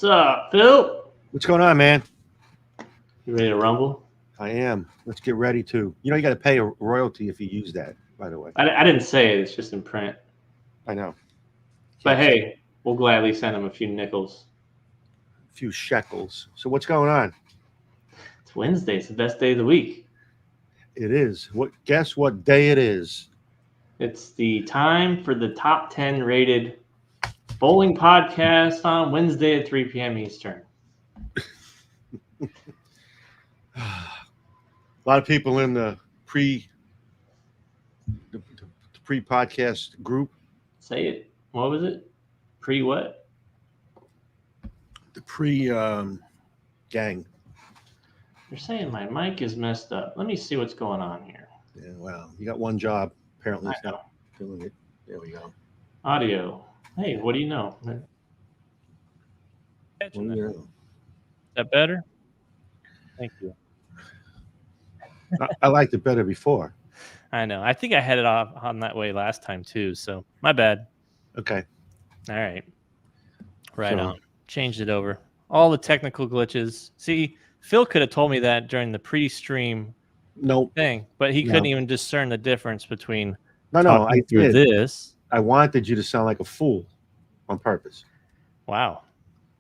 What's up, Phil? What's going on, man? You ready to rumble? I am. Let's get ready to. You got to pay a royalty if you use that, by the way. I didn't say it. It's just in print. I know. But hey, we'll gladly send him a few nickels. A few shekels. So what's going on? It's Wednesday. It's the best day of the week. It is. Guess what day it is? It's the time for the top 10 rated bowling podcast on Wednesday at 3 p.m. Eastern. A lot of people in the pre-podcast group. Say it. What was it? Pre what? The gang. You're saying my mic is messed up. Let me see what's going on here. Yeah, well, you got one job. Apparently, it's not doing it. There we go. Audio. Hey, what do you know? Is that better? Thank you. I liked it better before. I know. I think I had it off on that way last time too. So my bad. Okay. All right. Right on. Changed it over. All the technical glitches. See, Phil could have told me that during the pre-stream thing, but he couldn't even discern the difference between I through did. this. I wanted you to sound like a fool on purpose. Wow.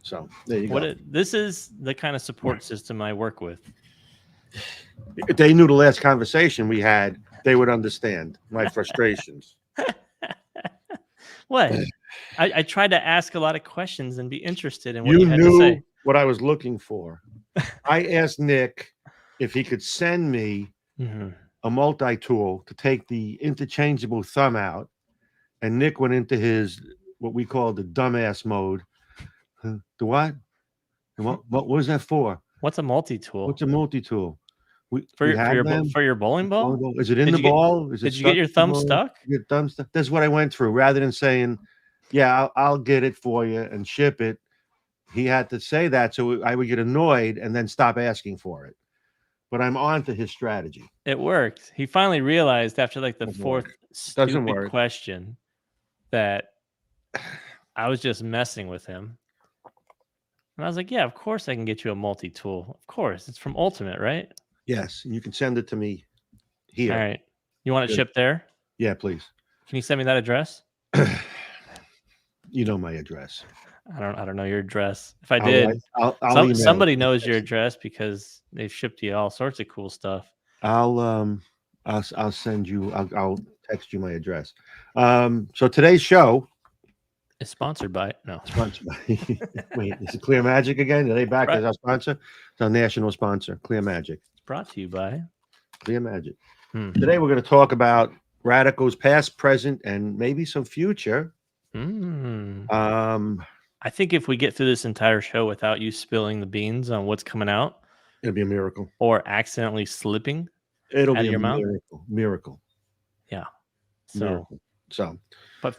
So there you go. This is the kind of support system I work with. If they knew the last conversation we had, they would understand my frustrations. What? I tried to ask a lot of questions and be interested in what you You had to say. knew what I was looking for. I asked Nick if he could send me a multi-tool to take the interchangeable thumb out, and Nick went into his what we call the dumbass mode. The what? What was that for? What's a multi-tool? What's a multi-tool? For your bowling ball? Is it in the ball? Did you get your thumb stuck? Your thumb stuck. That's what I went through. Rather than saying, "Yeah, I'll get it for you and ship it," he had to say that so I would get annoyed and then stop asking for it. But I'm on to his strategy. It worked. He finally realized after like the fourth stupid question that I was just messing with him. And I was like, yeah, of course I can get you a multi-tool. Of course. It's from Ultimate, right? Yes. And you can send it to me here. All right. You want it shipped there? Yeah, please. Can you send me that address? You know my address. I don't know your address. If I did, somebody knows your address because they've shipped you all sorts of cool stuff. I'll send you. I'll text you my address. So today's show is sponsored by Sponsored by. Wait, is it Clear Magic again? Are they back as our sponsor? It's our national sponsor, Clear Magic. It's brought to you by Clear Magic. Today we're going to talk about Radico's past, present, and maybe some future. I think if we get through this entire show without you spilling the beans on what's coming out, it'll be a miracle. Or accidentally slipping it'll out be of your mouth. Miracle. Yeah. So, but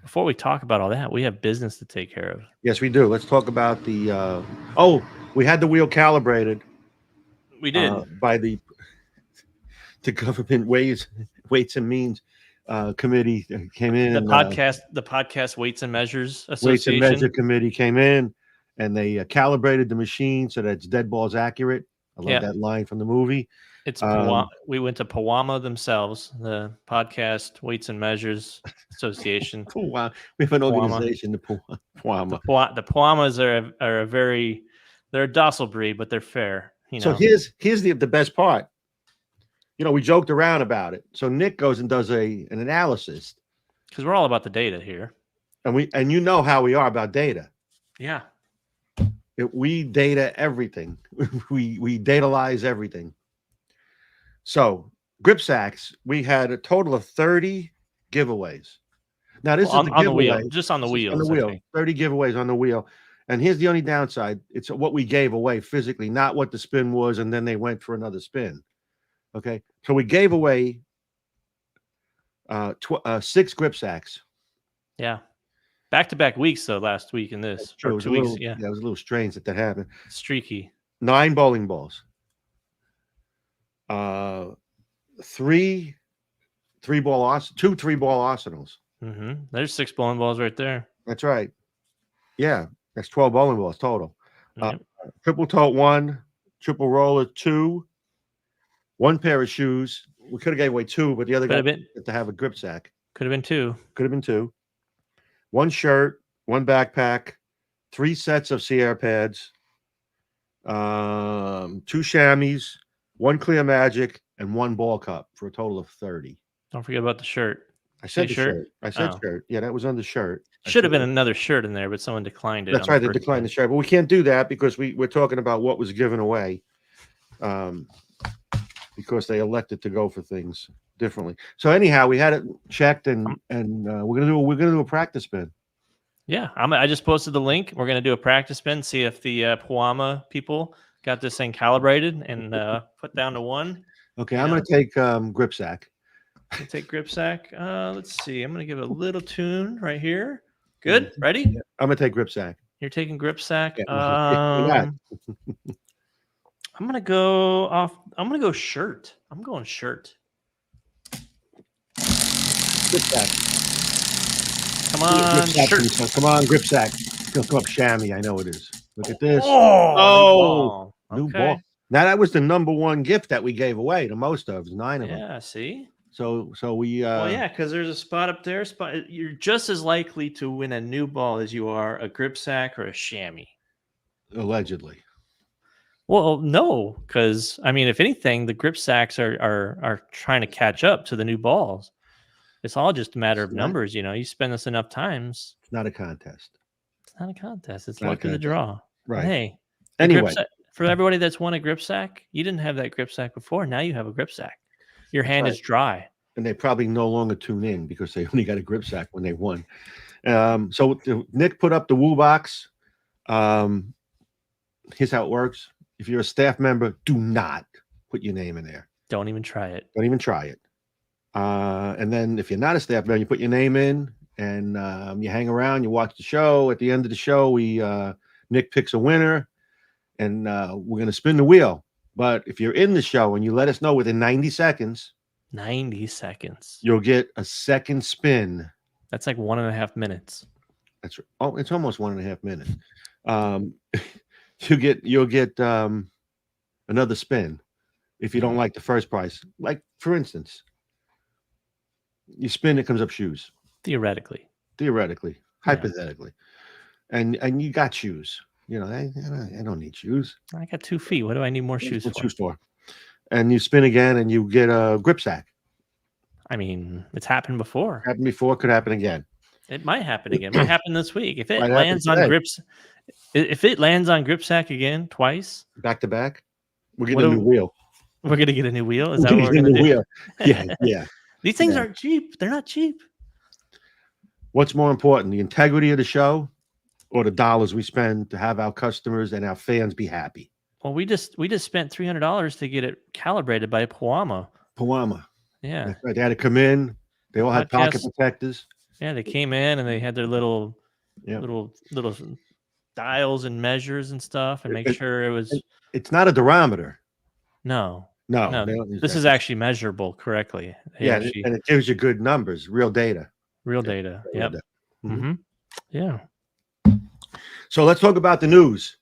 before we talk about all that, we have business to take care of. Yes, we do. Let's talk about the. We had the wheel calibrated. We did by the government weights and means committee came in. The podcast Weights and Measures Association. Weights and Measure Committee came in, and they calibrated the machine so that it's dead balls accurate. I love that line from the movie. It's we went to PWAMA themselves, the Podcast Weights and Measures Association. We have an organization, the PWAMA. The PWAMAs they're a docile breed, but they're fair. So here's the best part. We joked around about it. So Nick goes and does an analysis because we're all about the data here, and you know how we are about data. Yeah, we data everything. we datalize everything. So grip sacks, we had a total of 30 giveaways. Now this is the giveaway. Just on the wheel. 30 giveaways on the wheel. And here's the only downside. It's what we gave away physically, not what the spin was, and then they went for another spin. Okay. So we gave away 6 grip sacks. Yeah. Back-to-back weeks, though, last week and this. Or 2 weeks, yeah. Yeah, it was a little strange that happened. Streaky. 9 bowling balls. 3 3-ball arsenals. There's 6 bowling balls right there. That's right. Yeah, that's 12 bowling balls total. Yep. Triple tote 1, triple roller 2, 1 pair of shoes. We could have gave away 2, but the other guy had to have a grip sack. Could have been 2. Could have been 2. 1 shirt, 1 backpack, 3 sets of Sierra pads, 2 chamois, 1 Clear Magic, and 1 ball cup for a total of 30. Don't forget about the shirt. I said the shirt. I said shirt. Yeah, that was on the shirt. Should have been another shirt in there, but someone declined it. That's right. They declined the shirt, but we can't do that because we're talking about what was given away, because they elected to go for things differently. So anyhow, we had it checked, and we're gonna do a practice spin. Yeah, I just posted the link. We're gonna do a practice spin, see if the Puama people got this thing calibrated and put down to 1. Okay, I'm gonna take grip sack. Take grip sack. Let's see. I'm gonna give it a little tune right here. Good. Ready? Yeah, I'm gonna take grip sack. You're taking grip sack. Yeah, I'm gonna go off. I'm gonna go shirt. I'm going shirt. Grip sack. Come on, shirt. Come on, grip sack. It'll come up chamois. I know it is. Look at this. Oh, new ball. Now that was the number 1 gift that we gave away. The most of 9 of them. Yeah. See. So we. Well, yeah, because there's a spot up there. You're just as likely to win a new ball as you are a grip sack or a chamois. Allegedly. Well, no, because I mean, if anything, the grip sacks are trying to catch up to the new balls. It's all just a matter of numbers, you know. You spend this enough times. It's not a contest. It's not a contest. It's luck of the draw. Right. Hey. Anyway, for everybody that's won a grip sack, you didn't have that grip sack before. Now you have a grip sack. Your hand is dry. And they probably no longer tune in because they only got a grip sack when they won. So Nick put up the Woo box. Here's how it works. If you're a staff member, do not put your name in there. Don't even try it. Don't even try it. And then if you're not a staff member, you put your name in and you hang around, you watch the show. At the end of the show, Nick picks a winner and we're going to spin the wheel. But if you're in the show and you let us know within 90 seconds, 90 seconds, you'll get a second spin. That's like 1.5 minutes. That's right. Oh, it's almost 1.5 minutes. You'll get another spin if you don't like the first prize. Like for instance, you spin, it comes up shoes. Theoretically, hypothetically, and you got shoes. You know, I don't need shoes. I got 2 feet. What do I need more shoes for? Shoes for? And you spin again, and you get a grip sack. I mean, it's happened before. Happened before, could happen again. It might happen again. It might happen this week. If it lands on grip sack again twice, back to back, we're getting a new wheel. We're gonna get a new wheel. Is that what we're gonna do? Wheel. Yeah. These things aren't cheap. They're not cheap. What's more important, the integrity of the show, or the dollars we spend to have our customers and our fans be happy? Well, we just spent $300 to get it calibrated by Puama. Yeah. Right. They had to come in. They all had pocket protectors. Yeah, they came in and they had their little dials and measures and stuff and make sure it was. It's not a durometer. No. This is actually measurable correctly. And it gives you good numbers, real data. Yep. Mm-hmm. Yeah. So let's talk about the news.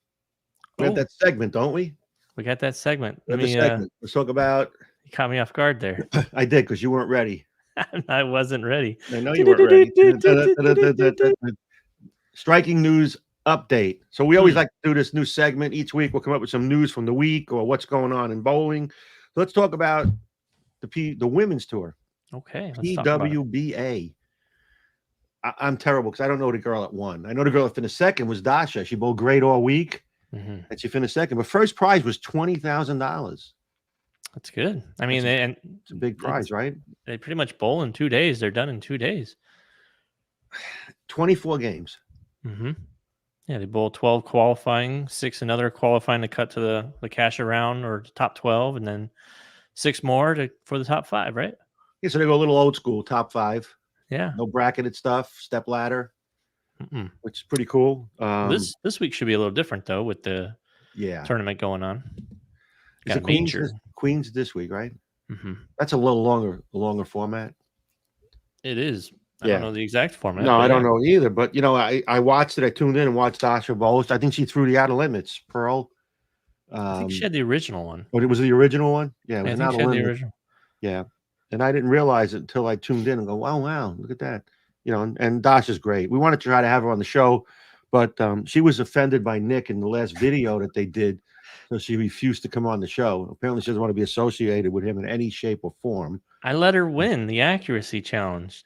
We have that segment, don't we? We got that segment. Let's talk about. You caught me off guard there. I did because you weren't ready. I wasn't ready. I know you weren't ready. Striking news update. So we always like to do this new segment each week. We'll come up with some news from the week or what's going on in bowling. So let's talk about the women's tour. Okay. PWBA. I'm terrible because I don't know the girl that won. I know the girl that finished second was Dasha. She bowled great all week, and she finished second. But first prize was $20,000. That's good. I mean, it's a big prize, right? They pretty much bowl in 2 days. They're done in 2 days. 24 games. Yeah, they bowl 12 qualifying, 6 another qualifying to cut to the cash around or top 12, and then 6 more for the top 5, right? Yeah, so they go a little old school, top 5. Yeah. No bracketed stuff, step ladder, which is pretty cool. This week should be a little different though with the tournament going on. Is it Queens this week, right? Mm-hmm. That's a little longer format. It is. I don't know the exact format. No, I don't know either. But I watched it. I tuned in and watched Dasha Bowles. I think she threw the Outer Limits, Pearl. I think she had the original one. But it was the original one. Yeah, it was I think she had the original. Yeah, and I didn't realize it until I tuned in and go, wow, look at that. And Dasha's great. We wanted to try to have her on the show, but she was offended by Nick in the last video that they did, so she refused to come on the show. Apparently, she doesn't want to be associated with him in any shape or form. I let her win the accuracy challenge.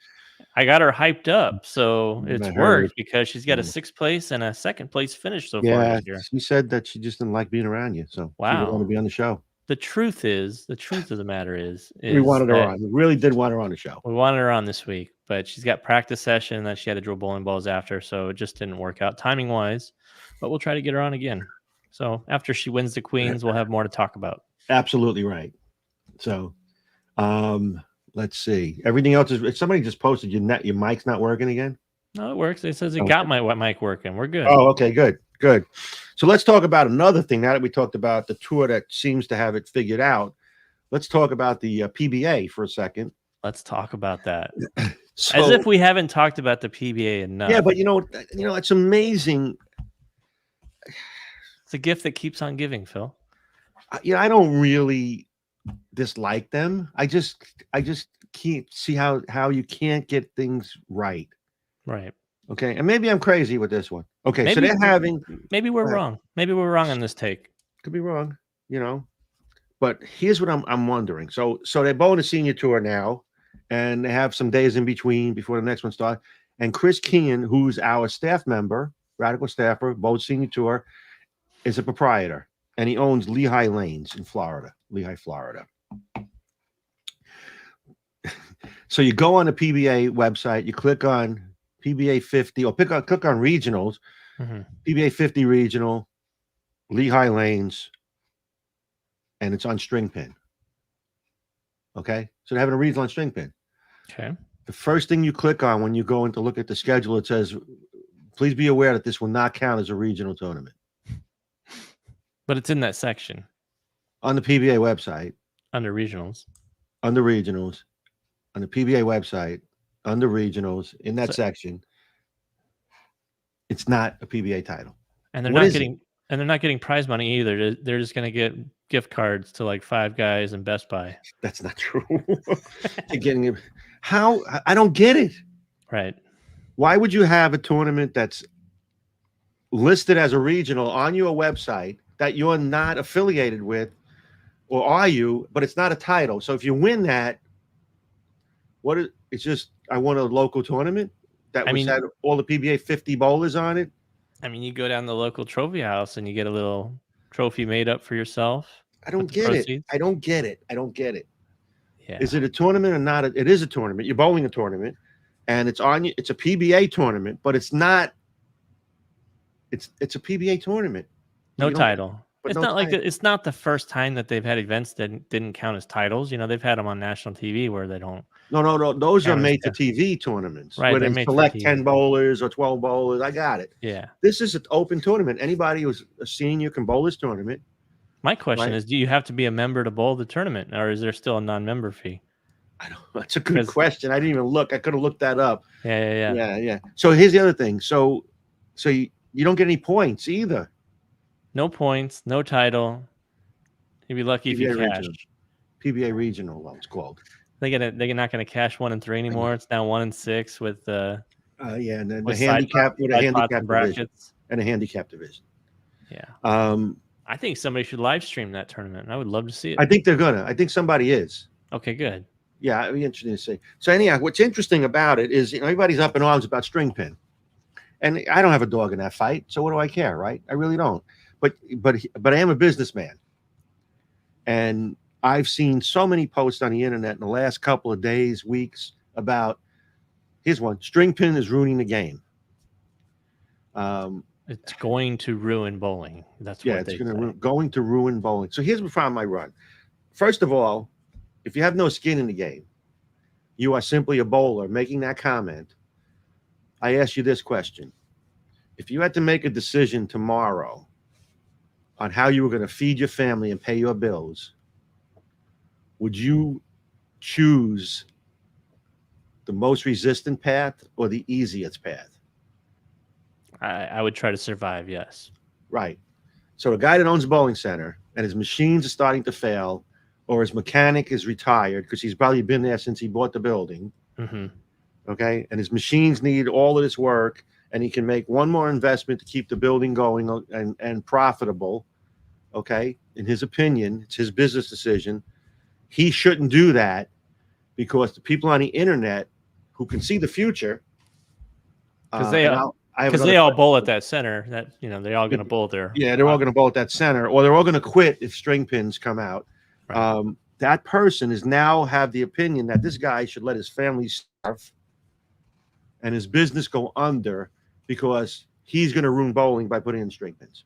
I got her hyped up, so it's worked because she's got a 6th place and a 2nd place finish so far this year. She said that she just didn't like being around you, so she didn't want to be on the show. The truth of the matter is we wanted her on. We really did want her on the show. We wanted her on this week, but she's got practice session that she had to drill bowling balls after, so it just didn't work out timing wise. But we'll try to get her on again. So after she wins the Queens, we'll have more to talk about. Absolutely right. So, let's see. Everything else is. Somebody just posted your mic's not working again. No, it works. It says it got my mic working. We're good. Oh, okay, good. So let's talk about another thing. Now that we talked about the tour that seems to have it figured out, let's talk about the PBA for a second. Let's talk about that. As if we haven't talked about the PBA enough. Yeah, but it's amazing. It's a gift that keeps on giving, Phil. I don't really dislike them. I just can't see how you can't get things right. Right. Okay, and maybe I'm crazy with this one. Okay, so they're having. Maybe we're wrong. Maybe we're wrong on this take. Could be wrong, But here's what I'm wondering. So they're bowling a senior tour now, and they have some days in between before the next one starts. And Chris Kean, who's our staff member, Radical staffer, both senior tour, is a proprietor, and he owns Lehigh Lanes in Florida. So you go on the PBA website, you click on PBA 50 or click on regionals, PBA 50 regional, Lehigh Lanes, and it's on string pin. Okay, so they're having a regional on string pin. Okay. The first thing you click on when you go in to look at the schedule, it says, please be aware that this will not count as a regional tournament. But it's in that section. On the PBA website. Under regionals. On the PBA website, under regionals, in that section, it's not a PBA title. And they're not getting prize money either. They're just going to get gift cards to like Five Guys and Best Buy. That's not true. They're getting it. How? I don't get it. Right. Why would you have a tournament that's listed as a regional on your website that you're not affiliated with, or are you? But it's not a title. So if you win that, it's just I won a local tournament that had all the PBA 50 bowlers on it. I mean, you go down the local trophy house and you get a little trophy made up for yourself. I don't get it. I don't get it. Yeah. Is it a tournament or not? It is a tournament. You're bowling a tournament, and it's on you. It's a PBA tournament, but it's not. It's a PBA tournament. No title. It's not like it's not the first time that they've had events that didn't count as titles. They've had them on national TV where they don't. No. Those are made for TV tournaments. Right. Where they select 10 bowlers or 12 bowlers. I got it. Yeah. This is an open tournament. Anybody who's a senior can bowl this tournament. My question is, do you have to be a member to bowl the tournament, or is there still a non-member fee? I don't know. That's a good question. I didn't even look. I could have looked that up. Yeah. So here's the other thing. So you don't get any points either. No points, no title. You'd be lucky if you cash. PBA regional, it's called. They're not going to cash 1 and 3 anymore. It's now 1 and 6 with and then the handicap with a handicap division and a handicap division. Yeah. I think somebody should live stream that tournament. I would love to see it. I think they're gonna. I think somebody is. Okay, good. Yeah, it'd be interesting to see. So anyhow, what's interesting about it is everybody's up in arms about string pin, and I don't have a dog in that fight. So what do I care, right? I really don't. But I am a businessman, and I've seen so many posts on the internet in the last couple of days, weeks about here's one: string pin is ruining the game. It's going to ruin bowling. That's what it's they going to ruin bowling. So here's the problem I run. First of all, if you have no skin in the game, you are simply a bowler making that comment. I ask you this question. If you had to make a decision tomorrow on how you were going to feed your family and pay your bills, would you choose the most resistant path or the easiest path? I would try to survive, yes. Right. So the guy that owns a bowling center and his machines are starting to fail, or his mechanic is retired because he's probably been there since he bought the building. Mm-hmm. Okay. And his machines need all of this work, and he can make one more investment to keep the building going and profitable. Okay. In his opinion, it's his business decision. He shouldn't do that because the people on the internet who can see the future, because they all bowl at that center. That they're all going to bowl there. Yeah, they're all going to bowl at that center, or they're all going to quit if string pins come out. Right. That person is now have the opinion that this guy should let his family starve and his business go under because he's going to ruin bowling by putting in string pins.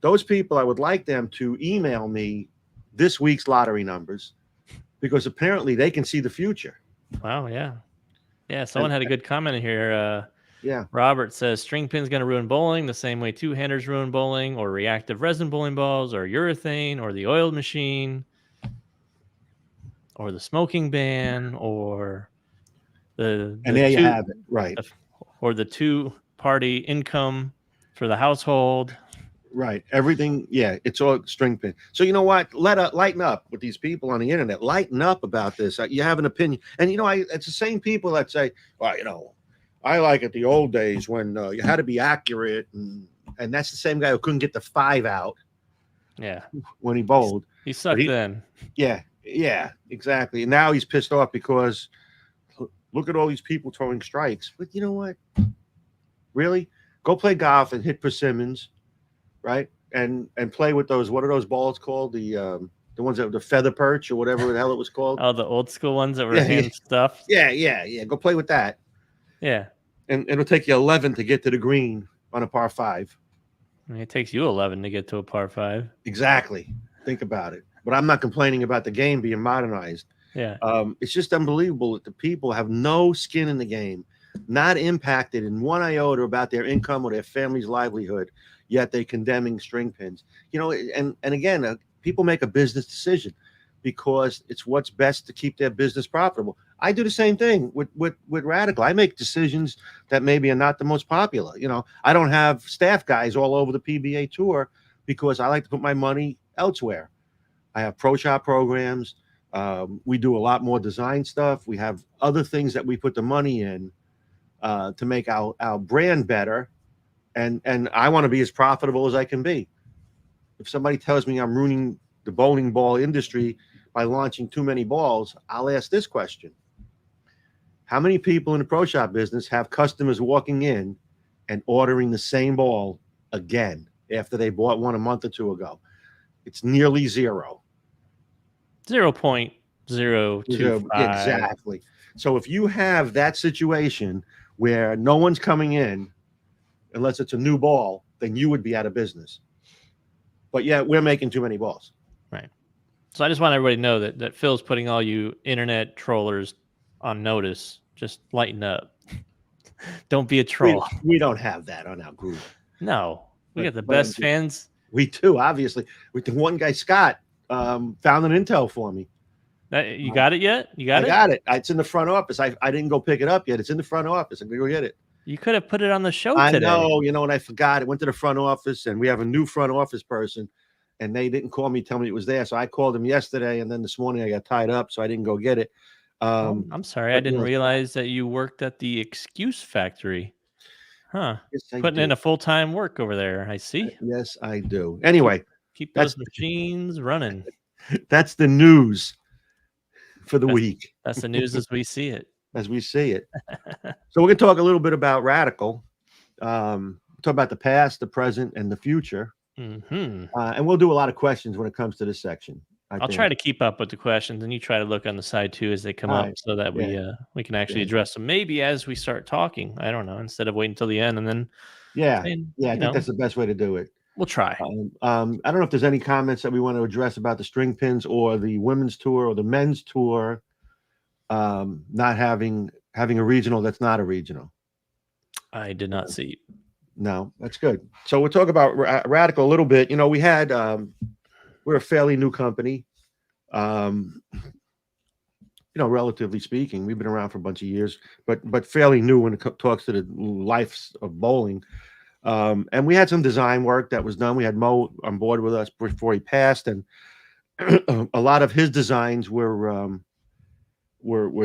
Those people, I would like them to email me this week's lottery numbers because apparently they can see the future. Wow, yeah. Yeah, someone had a good comment in here. Yeah. Robert says string pin's going to ruin bowling the same way two-handers ruin bowling, or reactive resin bowling balls, or urethane, or the oiled machine, or the smoking ban, or the and there you have it, right? Or the two-party income for the household. Right. Everything. Yeah. It's all string pin. So you know what? Lighten up with these people on the internet. Lighten up about this. You have an opinion. And, it's the same people that say, well, I like it the old days when you had to be accurate. And that's the same guy who couldn't get the 5 out. Yeah. When he bowled. He sucked then. Yeah. Yeah, exactly. And now he's pissed off because look at all these people throwing strikes. But you know what? Really? Go play golf and hit persimmons. Right, and play with those. What are those balls called? The ones that were the feather perch or whatever the hell it was called. Oh, the old school ones that were hand stuffed. Yeah. Go play with that. Yeah, and it'll take you 11 to get to the green on a par 5. I mean, it takes you 11 to get to a par 5. Exactly. Think about it. But I'm not complaining about the game being modernized. Yeah. It's just unbelievable that the people have no skin in the game, not impacted in one iota about their income or their family's livelihood. Yet they condemning string pins, and again, people make a business decision because it's what's best to keep their business profitable. I do the same thing with Radical. I make decisions that maybe are not the most popular. I don't have staff guys all over the PBA tour because I like to put my money elsewhere. I have pro shop programs. We do a lot more design stuff. We have other things that we put the money in to make our brand better. And I want to be as profitable as I can be. If somebody tells me I'm ruining the bowling ball industry by launching too many balls, I'll ask this question. How many people in the pro shop business have customers walking in and ordering the same ball again after they bought one a month or two ago? It's nearly 0. 0.025. Exactly. So if you have that situation where no one's coming in, unless it's a new ball, then you would be out of business. But yeah, we're making too many balls. Right. So I just want everybody to know that Phil's putting all you internet trollers on notice. Just lighten up. Don't be a troll. We don't have that on our group. No. We got the best fans. We do, obviously. With the one guy, Scott, found an intel for me. You got it yet? You got it? I got it. It's in the front office. I didn't go pick it up yet. It's in the front office. I'm going to go get it. You could have put it on the show today. I know, and I forgot. It went to the front office, and we have a new front office person, and they didn't call me, tell me it was there. So I called them yesterday, and then this morning I got tied up, so I didn't go get it. I'm sorry. I didn't realize that you worked at the Excuse Factory. Huh. Yes, Putting in a full-time work over there. I see. Yes, I do. Anyway. Keep those machines running. That's the news for the week. That's the news as we see it. As we see it. So we're going to talk a little bit about Radical. Talk about the past, the present, and the future. Mm-hmm. And we'll do a lot of questions when it comes to this section. I'll try to keep up with the questions, and you try to look on the side too as they come up, so that we can actually address them. Maybe as we start talking, I don't know, instead of waiting until the end and then Yeah, And, yeah, I think that's the best way to do it. We'll try. I don't know if there's any comments that we want to address about the string pins or the women's tour or the men's tour, not having a regional that's not a regional. I did not see. No, that's good. So we'll talk about Radical a little bit. You know, we had we're a fairly new company. You know, relatively speaking, we've been around for a bunch of years, but fairly new when it talks to the life of bowling. And we had some design work that was done. We had Mo on board with us before he passed, and a lot of his designs were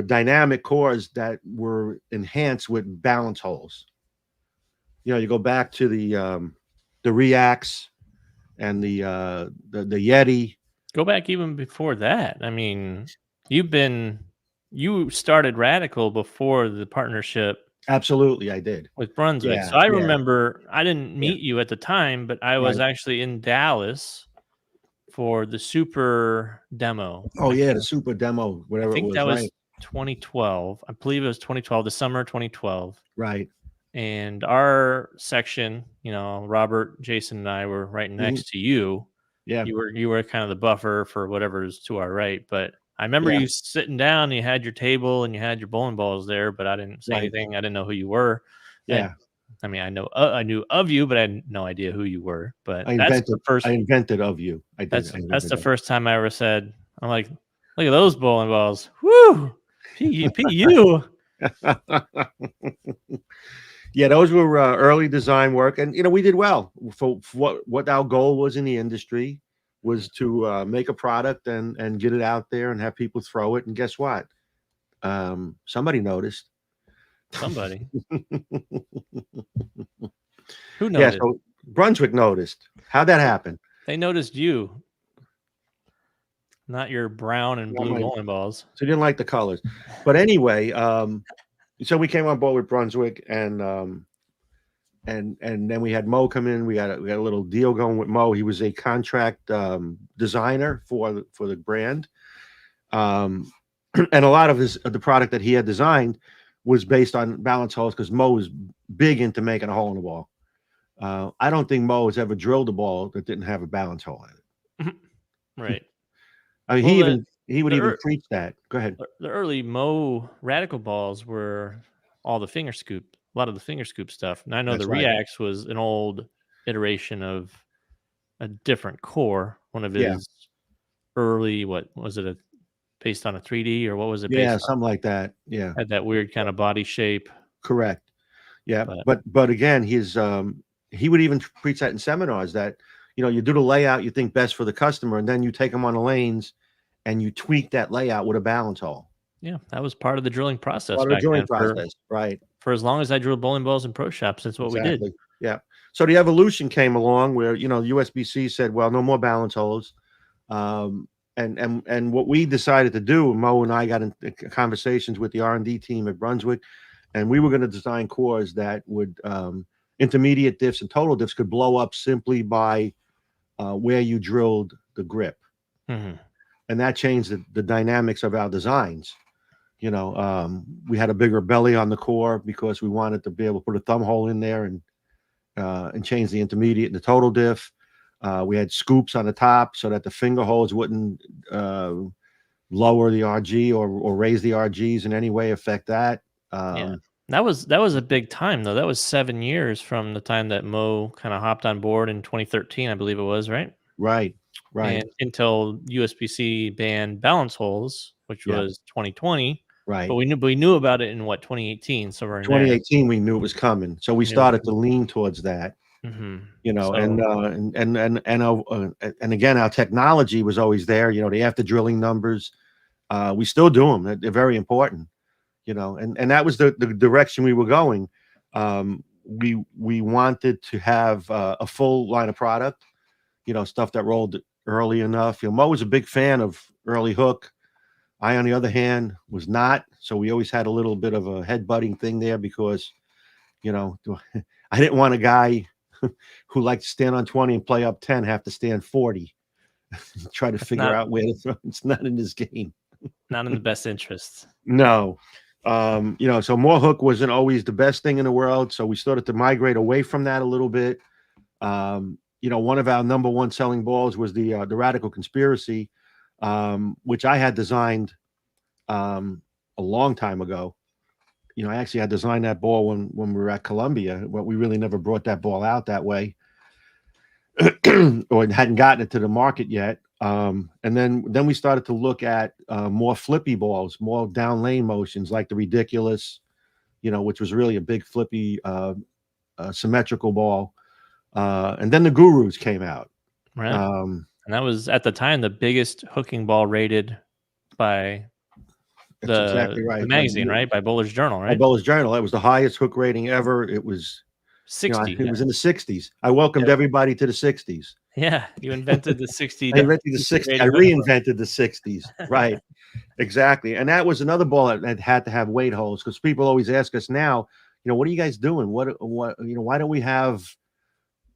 dynamic cores that were enhanced with balance holes. You know, you go back to the Reacts and the Yeti. Go back even before that. I mean, you started Radical before the partnership. Absolutely, I did. With Brunswick. Yeah, so I remember I didn't meet you at the time, but I was Right. actually in Dallas for the super demo. Oh yeah, the super demo, whatever I think it was. that was Right. 2012. I believe it was 2012, the summer 2012. Right. And our section, you know, Robert, Jason, and I were right next to you. Yeah. You were kind of the buffer for whatever's to our right. But I remember you sitting down, and you had your table and you had your bowling balls there, but I didn't say anything. I didn't know who you were. Yeah. I mean, I knew of you, but I had no idea who you were. But I invented of you. I did. That's the first time I ever said, I'm like, look at those bowling balls. Woo! PU. Yeah, those were early design work, and you know we did well for what our goal was in the industry was to make a product and get it out there and have people throw it. And guess what? Somebody noticed. Somebody. Who noticed? Yeah, so Brunswick noticed. How'd that happen? They noticed you, not your brown and blue bowling balls. So you didn't like the colors, but anyway, so we came on board with Brunswick, and then we had Mo come in. We had a little deal going with Mo. He was a contract designer for the brand, and a lot of the product that he had designed was based on balance holes because Mo was big into making a hole in the ball. I don't think Mo has ever drilled a ball that didn't have a balance hole in it. Right. I mean, he would even preach that. Go ahead. The early Mo Radical balls were all the finger scoop, a lot of the finger scoop stuff. And I know the Reacts was an old iteration of a different core. One of his early, what was it, based on a 3D or what was it? Yeah, something like that. Yeah, had that weird kind of body shape. Correct. Yeah, but again, he would even preach that in seminars that, you know, you do the layout you think best for the customer, and then you take them on the lanes and you tweak that layout with a balance hole. Yeah, that was part of the drilling process. Right. For as long as I drilled bowling balls in pro shops, that's what we did. Yeah. So the evolution came along where, you know, USBC said, well, no more balance holes. And what we decided to do, Mo and I got into conversations with the R&D team at Brunswick, and we were going to design cores that would intermediate diffs and total diffs could blow up simply by where you drilled the grip. Mm-hmm. And that changed the dynamics of our designs. You know, we had a bigger belly on the core because we wanted to be able to put a thumb hole in there and change the intermediate and the total diff. We had scoops on the top so that the finger holes wouldn't lower the RG or raise the RGs in any way, affect that. That was a big time though. That was 7 years from the time that Mo kind of hopped on board in 2013, I believe it was, right? Right. And until USBC banned balance holes, which was 2020. Right. But we knew about it in 2018. So we're in 2018 we knew it was coming. So we started to lean towards that. Mm-hmm. You know, and again, our technology was always there. You know, the after drilling numbers, we still do them. They're very important. You know, and that was the direction we were going. We wanted to have a full line of product. You know, stuff that rolled early enough. You know, Mo was a big fan of early hook. I, on the other hand, was not. So we always had a little bit of a head-butting thing there because, you know, I didn't want a guy who liked to stand on 20 and play up 10 have to stand 40. Try to figure out where to throw. It's not in his game. Not in the best interests. No. So more hook wasn't always the best thing in the world. So we started to migrate away from that a little bit. One of our number one selling balls was the Radical Conspiracy, which I had designed a long time ago. I actually had designed that ball when we were at Columbia, but we really never brought that ball out that way, or hadn't gotten it to the market yet. And then we started to look at more flippy balls, more down lane motions, like the Ridiculous, which was really a big flippy symmetrical ball. And then the Gurus came out. Right. And that was at the time the biggest hooking ball rated by exactly right. The magazine, right? By Bowler's Journal, right? By Bowler's Journal. That was the highest hook rating ever. It was 60. It was in the 60s. I welcomed everybody to the 60s. Yeah, you invented the 60. I invented the 60s. I reinvented the 60s. Right. Exactly. And that was another ball that had to have weight holes, because people always ask us now, what are you guys doing? What why don't we have?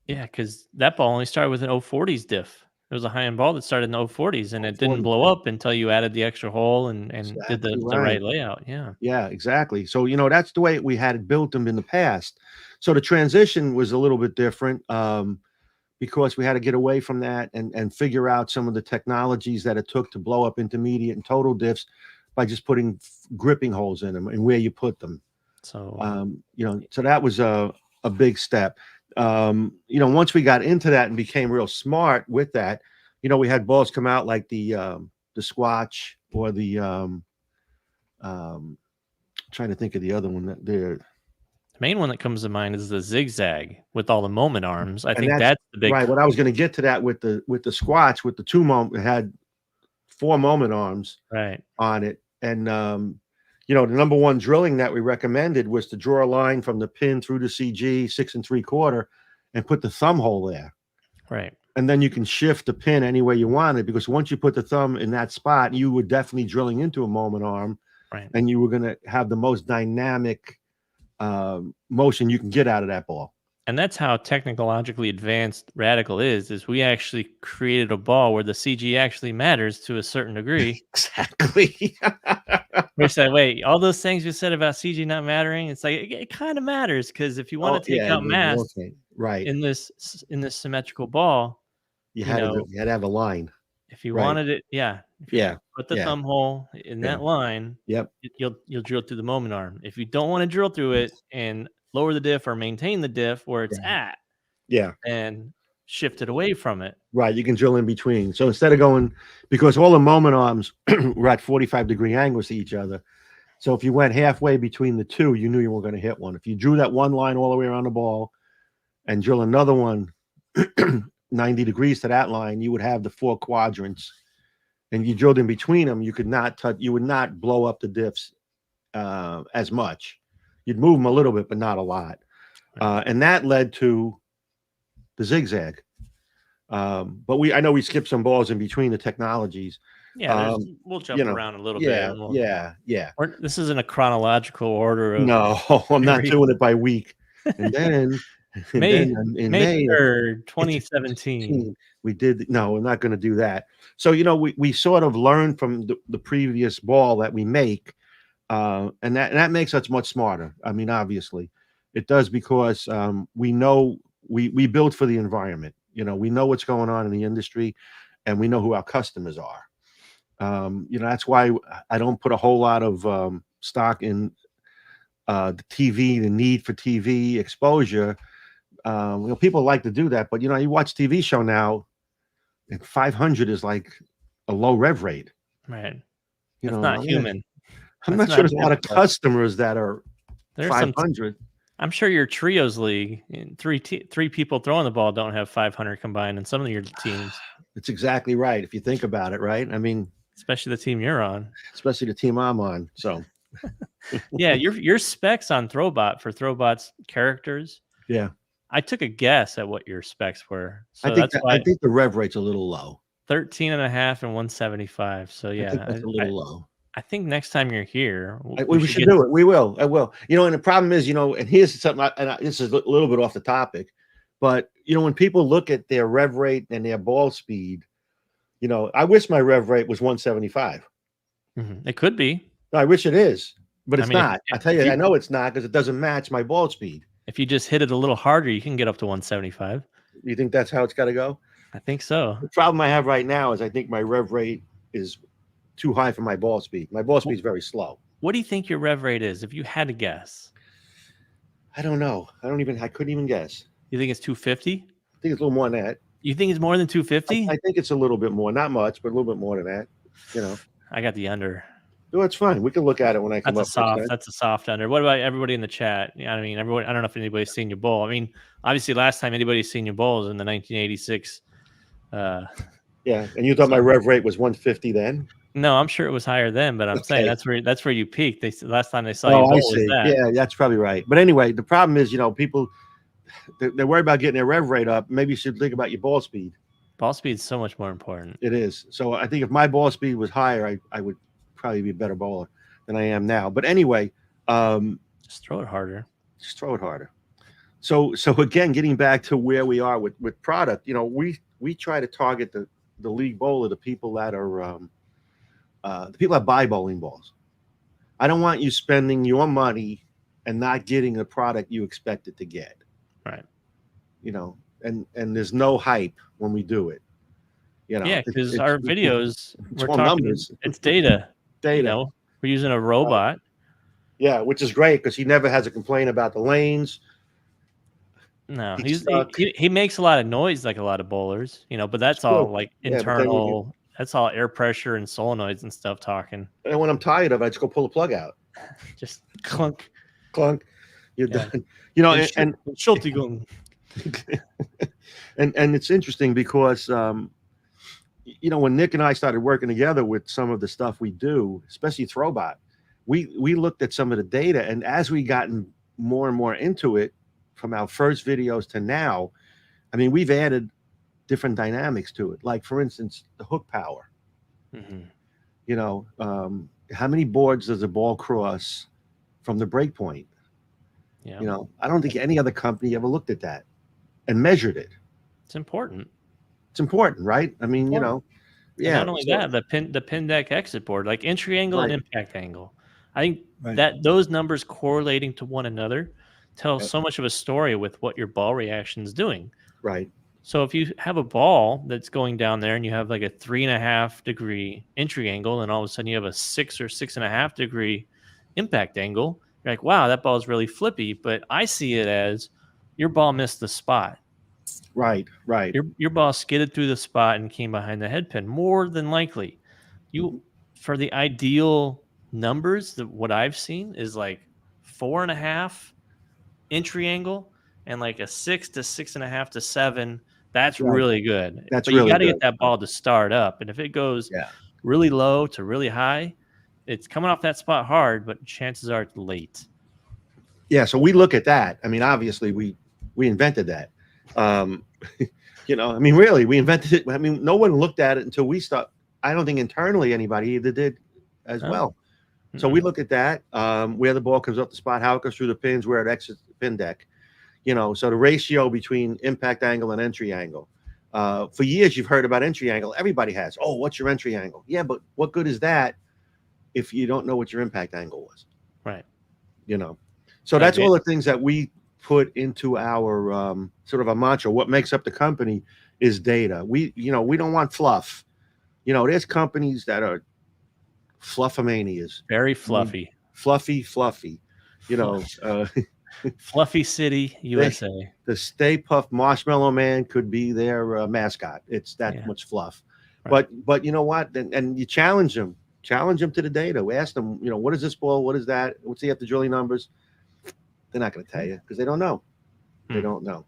Yeah, because that ball only started with an 040s diff. It was a high-end ball that started in the 040s, and it didn't blow up until you added the extra hole and did the right layout. Yeah. Yeah, exactly. So, that's the way we had built them in the past. So the transition was a little bit different because we had to get away from that and figure out some of the technologies that it took to blow up intermediate and total diffs by just putting gripping holes in them and where you put them. So, so that was a big step. Once we got into that and became real smart with that, we had balls come out like the Squatch or the trying to think of the other one that the main one that comes to mind is the Zigzag with all the moment arms. I think that's the big right. What I was going to get to that with the Squatch with the two moment, it had 4 moment arms right on it, and the number one drilling that we recommended was to draw a line from the pin through the CG 6 3/4 and put the thumb hole there. Right. And then you can shift the pin any way you want it, because once you put the thumb in that spot, you were definitely drilling into a moment arm. Right. And you were going to have the most dynamic motion you can get out of that ball. And that's how technologically advanced Radical is we actually created a ball where the CG actually matters to a certain degree. Exactly. We said, wait, all those things you said about CG not mattering, it's like it kind of matters, because if you want to take out mass right in this symmetrical ball, you had to have a line. If you wanted it, put the thumb hole in that line. Yep. You'll drill through the moment arm. If you don't want to drill through it and lower the diff or maintain the diff where it's at, and shift it away from it. Right, you can drill in between. So instead of going, because all the moment arms were at 45-degree angles to each other, so if you went halfway between the two, you knew you were going to hit one. If you drew that one line all the way around the ball and drill another one 90 degrees to that line, you would have the 4 quadrants, and you drilled in between them. You could not touch. You would not blow up the diffs as much. You'd move them a little bit, but not a lot. And that led to the Zigzag. But I know we skipped some balls in between the technologies. Yeah, we'll jump around a little bit. Yeah. This isn't a chronological order. No, I'm not doing it by week. And then May 3rd, 2017. We did. No, we're not going to do that. So, we sort of learned from the previous ball that we make. And that makes us much smarter. I mean, obviously it does, because we know we build for the environment. We know what's going on in the industry, and we know who our customers are. That's why I don't put a whole lot of stock in the TV, the need for TV exposure. People like to do that, but you watch TV show now, and 500 is like a low rev rate. Right. It's not human. I'm not sure there's a lot of customers that are 500. I'm sure your trios league, three people throwing the ball, don't have 500 combined in some of your teams. It's exactly right. If you think about it, right? I mean, especially the team you're on. Especially the team I'm on. So, yeah, your specs on Throwbot for Throwbot's characters. Yeah. I took a guess at what your specs were. So I think the rev rate's a little low. 13.5 and 175. So yeah, that's a little low. I think next time you're here, we should do it. We will. I will. And the problem is, and here's something, this is a little bit off the topic, but when people look at their rev rate and their ball speed, I wish my rev rate was 175. Mm-hmm. It could be. I wish it is, But it's I mean, not. I tell you, I know it's not because it doesn't match my ball speed. If you just hit it a little harder, you can get up to 175. You think that's how it's got to go? I think so. The problem I have right now is I think my rev rate is too high for my ball speed. My ball speed is very slow. What do you think your rev rate is, if you had to guess? I don't know. I couldn't even guess. You think it's 250? I think it's a little more than that. You think it's more than 250? I think it's a little bit more. Not much, but a little bit more than that. You know. I got the under. No, it's fine. We can look at it when I come That's up. That's a soft under. What about everybody in the chat? I mean, everyone. I don't know if anybody's seen your bowl. I mean, obviously, last time anybody's seen your bowl is in the 1986. Yeah, and you thought my rev rate was 150 then? No, I'm sure it was higher then, but I'm saying that's where you peaked. Last time they saw you. Oh, I see. Yeah, that's probably right. But anyway, the problem is, people they're worried about getting their rev rate up. Maybe you should think about your ball speed. Ball speed is so much more important. It is. So I think if my ball speed was higher, I would probably be a better bowler than I am now. But anyway, just throw it harder. Just throw it harder. So again, getting back to where we are with product, we try to target the league bowler, the people that are the people that buy bowling balls. I don't want you spending your money and not getting the product you expected to get. Right. And there's no hype when we do it. Yeah, because our videos, we're talking numbers. It's data. Data. We're using a robot. Yeah, which is great because he never has a complaint about the lanes. No, he makes a lot of noise like a lot of bowlers, but that's all like internal. That's all air pressure and solenoids and stuff talking. And when I'm tired of it, I just go pull the plug out. Just clunk. Clunk. You're done. And Schulte going. And it's interesting because when Nick and I started working together with some of the stuff we do, especially Throwbot, we looked at some of the data, and as we gotten more and more into it, from our first videos to now, I mean, we've added different dynamics to it. Like, for instance, the hook power. Mm-hmm. How many boards does a ball cross from the break point? Yeah. I don't think any other company ever looked at that and measured it. It's important. It's important, right? I mean, yeah. And not only that, the pin deck exit board, like entry angle and impact angle. I think that those numbers correlating to one another tell so much of a story with what your ball reaction is doing. Right. So if you have a ball that's going down there and you have like a 3.5 degree entry angle, and all of a sudden you have a 6 or 6.5 degree impact angle, you're like, wow, that ball is really flippy. But I see it as your ball missed the spot. Right. Your ball skidded through the spot and came behind the head pin. More than likely, for the ideal numbers, what I've seen is like 4.5 entry angle and like a 6 to 6.5 to 7. That's really good. But you got to get that ball to start up. And if it goes really low to really high, it's coming off that spot hard, but chances are it's late. Yeah. So we look at that. I mean, obviously we invented that. I mean, really, we invented it. I mean, no one looked at it until we stopped. I don't think internally anybody either did as well. So we look at that, where the ball comes up the spot, how it goes through the pins, where it exits the pin deck. So the ratio between impact angle and entry angle. For years, you've heard about entry angle. Everybody has. Oh, what's your entry angle? Yeah, but what good is that if you don't know what your impact angle was? Right. So that's all the things that we put into our sort of a mantra. What makes up the company is data. We don't want fluff. There's companies that are fluffomanias. Very fluffy. Fluffy. Fluffy City, USA. The Stay Puft Marshmallow Man could be their mascot. It's that much fluff. Right. But you know what? And you challenge them to the data. We ask them, what is this ball? What is that? What's the after drilling numbers? They're not going to tell you because they don't know. They don't know.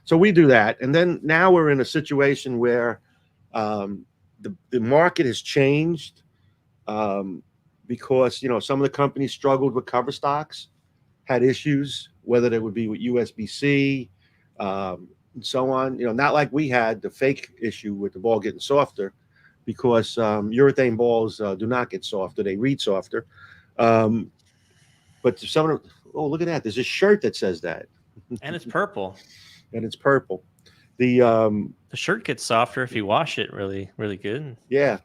So we do that. And then now we're in a situation where the market has changed because, some of the companies struggled with cover stocks, had issues, whether they would be with USB-C and so on. Not like we had the fake issue with the ball getting softer because urethane balls do not get softer. They read softer. But some of them, oh, look at that. There's a shirt that says that. And it's purple. The shirt gets softer if you wash it really, really good. Yeah.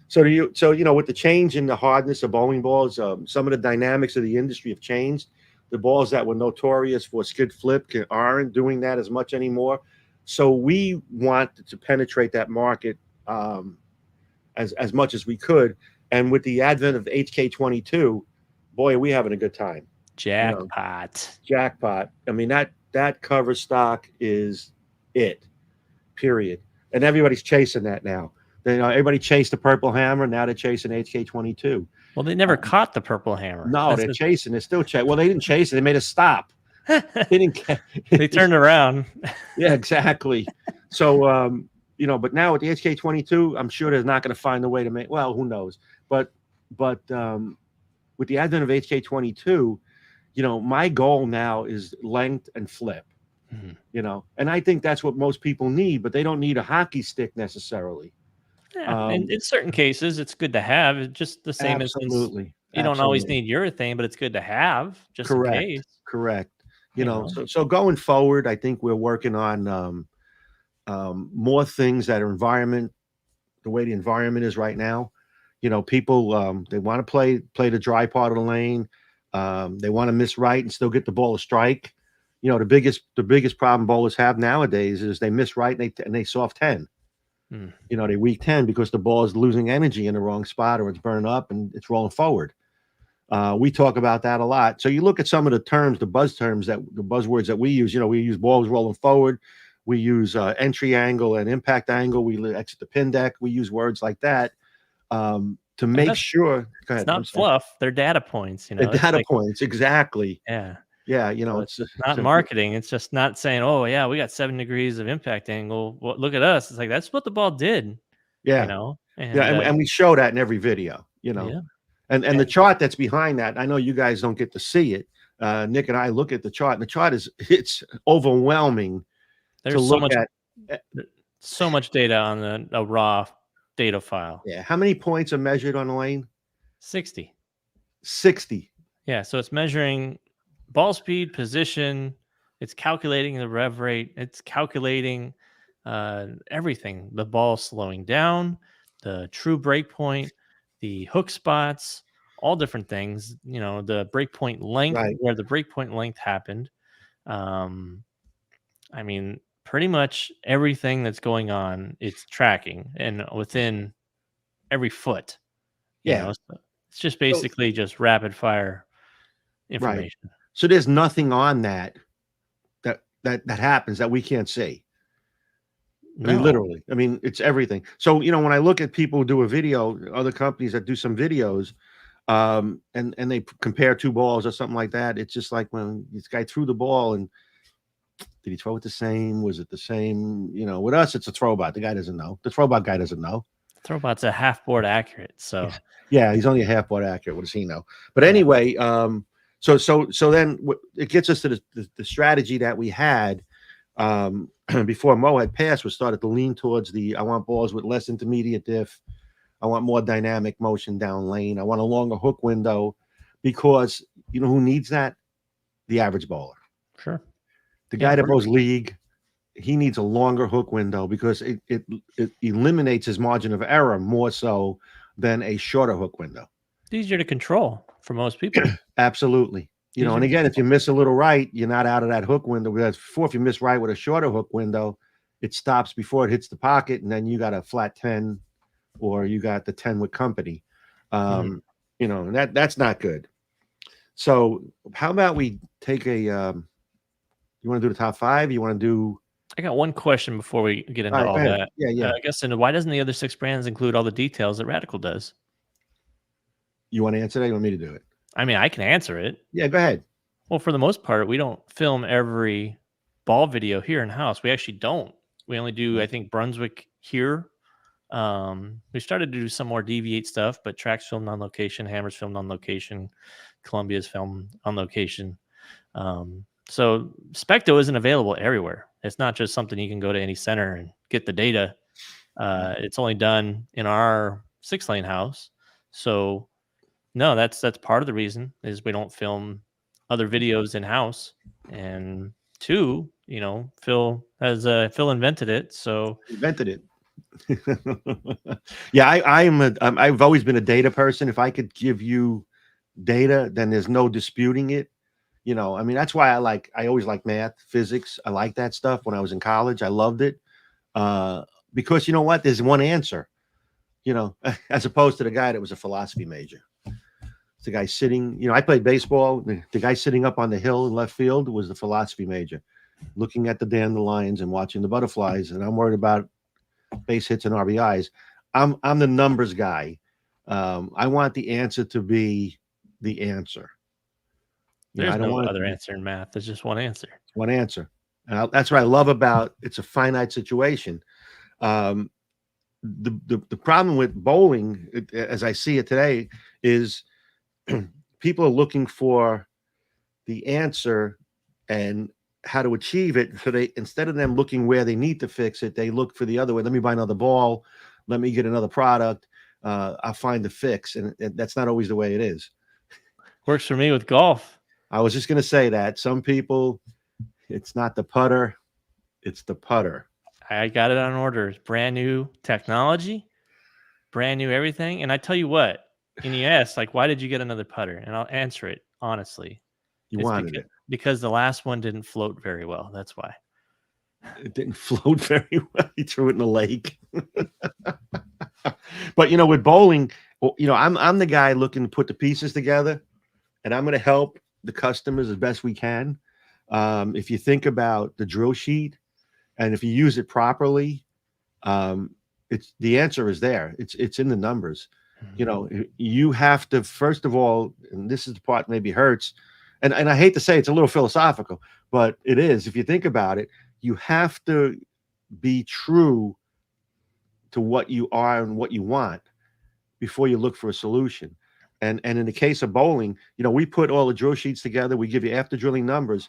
So with the change in the hardness of bowling balls, some of the dynamics of the industry have changed. The balls that were notorious for skid flip aren't doing that as much anymore. So we wanted to penetrate that market as much as we could. And with the advent of HK22, boy, are we having a good time. Jackpot. Jackpot. I mean, that cover stock is it, period. And everybody's chasing that now. Everybody chased the Purple Hammer. Now they're chasing HK22. Well, they never caught the Purple Hammer. No, they're chasing. They're still chasing. Well, they didn't chase it. They made a stop. They turned around. Yeah, exactly. So, but now with the HK22, I'm sure they're not going to find a way to make. Well, who knows? But with the advent of HK22, my goal now is length and flip. Mm-hmm. And I think that's what most people need, but they don't need a hockey stick necessarily. Yeah, in certain cases, it's good to have. It's just the same absolutely. as you don't always need urethane, but it's good to have just Correct. in case. Correct. So going forward, I think we're working on more things that are the way the environment is right now. People they want to play the dry part of the lane. They want to miss right and still get the ball to strike. The biggest problem bowlers have nowadays is they miss right and they soft 10. They weak 10 because the ball is losing energy in the wrong spot or it's burning up and it's rolling forward. We talk about that a lot. So you look at some of the terms, the buzzwords that we use. We use balls rolling forward. We use entry angle and impact angle. We exit the pin deck. We use words like that to make sure. Go ahead, it's not fluff. They're data points. They're data points, exactly. Yeah. Yeah, it's not marketing. It's just not saying, "Oh, yeah, we got 7 degrees of impact angle. Well, look at us." It's like that's what the ball did. Yeah, and we show that in every video. Yeah. And the chart that's behind that, I know you guys don't get to see it. Nick and I look at the chart, and the chart it's overwhelming. There's so much data on a raw data file. Yeah, how many points are measured on the lane? 60. 60. Yeah, so it's measuring ball speed, position. It's calculating the rev rate. It's calculating everything. The ball slowing down, the true break point, the hook spots, all different things. The break point length, where the break point length happened. I mean, pretty much everything that's going on, it's tracking and within every foot. So it's just basically just rapid fire information. Right. So there's nothing on that happens that we can't see. No. I mean, literally. I mean, it's everything. So, when I look at people who do a video, other companies that do some videos, and they compare two balls or something like that, it's just like when this guy threw the ball and did he throw it the same? Was it the same? With us, it's a throwback. The guy doesn't know. The throwback guy doesn't know. Throwback's a half board accurate. So yeah, he's only a half board accurate. What does he know? But anyway, so then it gets us to the strategy that we had before Mo had passed. We started to lean towards I want balls with less intermediate diff. I want more dynamic motion down lane. I want a longer hook window because who needs that? The average bowler. Sure. The guy that bowls league, he needs a longer hook window because it eliminates his margin of error more so than a shorter hook window. It's easier to control for most people. Absolutely. And again, if you miss a little right, you're not out of that hook window. Whereas before, if you miss right with a shorter hook window, it stops before it hits the pocket, and then you got a flat 10 or you got the 10 with company. That's not good. So how about we take you want to do the top 5? You want to do? I got one question before we get into all that. Yeah. I guess, and why doesn't the other 6 brands include all the details that Radical does? You want to answer that? You want me to do it? I mean, I can answer it. Yeah, go ahead. Well, for the most part, we don't film every ball video here in house. We actually don't. We only do, I think, Brunswick here. We started to do some more Deviate stuff, but Track's filmed on location, Hammer's filmed on location, Columbia's filmed on location. So Specto isn't available everywhere. It's not just something you can go to any center and get the data. It's only done in our 6-lane house. So no, that's part of the reason is we don't film other videos in house. And 2, Phil invented it. So invented it. Yeah, I've always been a data person. If I could give you data, then there's no disputing it. You know, I mean, that's why I always like math, physics. I like that stuff. When I was in college, I loved it. Because you know what? There's one answer, you know, as opposed to the guy that was a philosophy major. The guy sitting, I played baseball. The guy sitting up on the hill in left field was the philosophy major, looking at the dandelions and watching the butterflies. And I'm worried about base hits and RBIs. I'm the numbers guy. I want the answer to be the answer. There's no other answer in math. There's just one answer. One answer. That's what I love about it's a finite situation. The problem with bowling, as I see it today, is people are looking for the answer and how to achieve it. So they, instead of them looking where they need to fix it, they look for the other way. Let me buy another ball. Let me get another product. I'll find the fix. And that's not always the way it is. Works for me with golf. I was just going to say that some people, it's not the putter, it's the putter. I got it on order. It's brand new technology, brand new everything. And I tell you what, and you ask, like, why did you get another putter? And I'll answer it honestly. You wanted it. Because the last one didn't float very well. That's why. It didn't float very well. He threw it in the lake. But, with bowling, I'm the guy looking to put the pieces together, and I'm going to help the customers as best we can. If you think about the drill sheet, and if you use it properly, it's the answer is there. It's in the numbers. Mm-hmm. You have to, first of all, and this is the part maybe hurts, and I hate to say it's a little philosophical, but it is. If you think about it, you have to be true to what you are and what you want before you look for a solution. And in the case of bowling, we put all the drill sheets together. We give you after drilling numbers.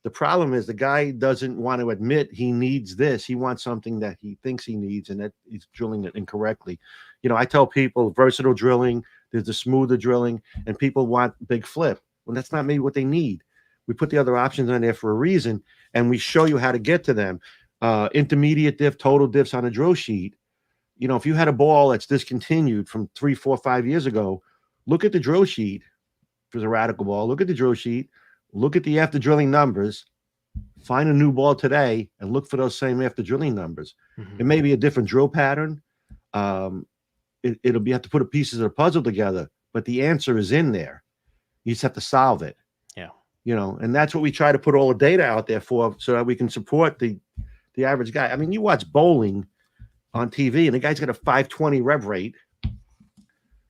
The problem is the guy doesn't want to admit he needs this. He wants something that he thinks he needs, and that he's drilling it incorrectly. I tell people versatile drilling, there's the smoother drilling, and people want big flip. Well, that's not maybe what they need. We put the other options on there for a reason, and we show you how to get to them. Intermediate diff, total diffs on a drill sheet. If you had a ball that's discontinued from 3, 4, 5 years ago, look at the drill sheet for the radical ball. Look at the drill sheet. Look at the after drilling numbers. Find a new ball today and look for those same after drilling numbers. Mm-hmm. It may be a different drill pattern. It'll be have to put the pieces of the puzzle together, but the answer is in there. You just have to solve it. Yeah. And that's what we try to put all the data out there for, so that we can support the average guy. I mean, you watch bowling on TV, and the guy's got a 520 rev rate.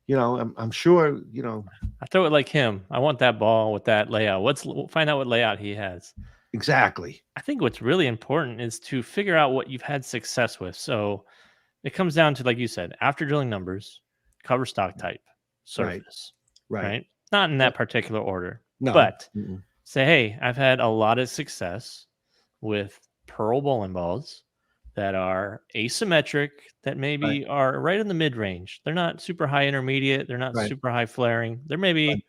I'm sure, I throw it like him. I want that ball with that layout. Find out what layout he has. Exactly. I think what's really important is to figure out what you've had success with. So it comes down to, like you said, after drilling numbers, cover stock type, surface. Right. Not in that particular order. No. But say, hey, I've had a lot of success with pearl bowling balls that are asymmetric, that maybe are right in the mid-range. They're not super high intermediate. They're not super high flaring. They're maybe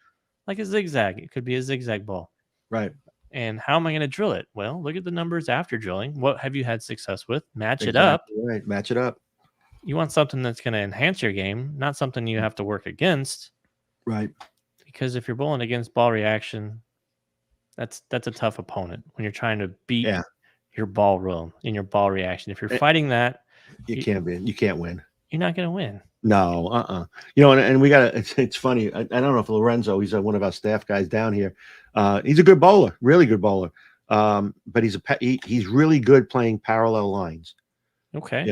like a zigzag. It could be a zigzag ball. Right. And how am I going to drill it? Well, look at the numbers after drilling. What have you had success with? Match it up. Right. Match it up. You want something that's going to enhance your game, not something you have to work against. Right. Because if you're bowling against ball reaction, that's a tough opponent when you're trying to beat your ball roll in your ball reaction. If you're fighting that, you can't win. You can't win. You're not going to win. No, and we got it's funny. I don't know if Lorenzo, he's one of our staff guys down here. He's a good bowler, really good bowler. But he's really good playing parallel lines. Okay.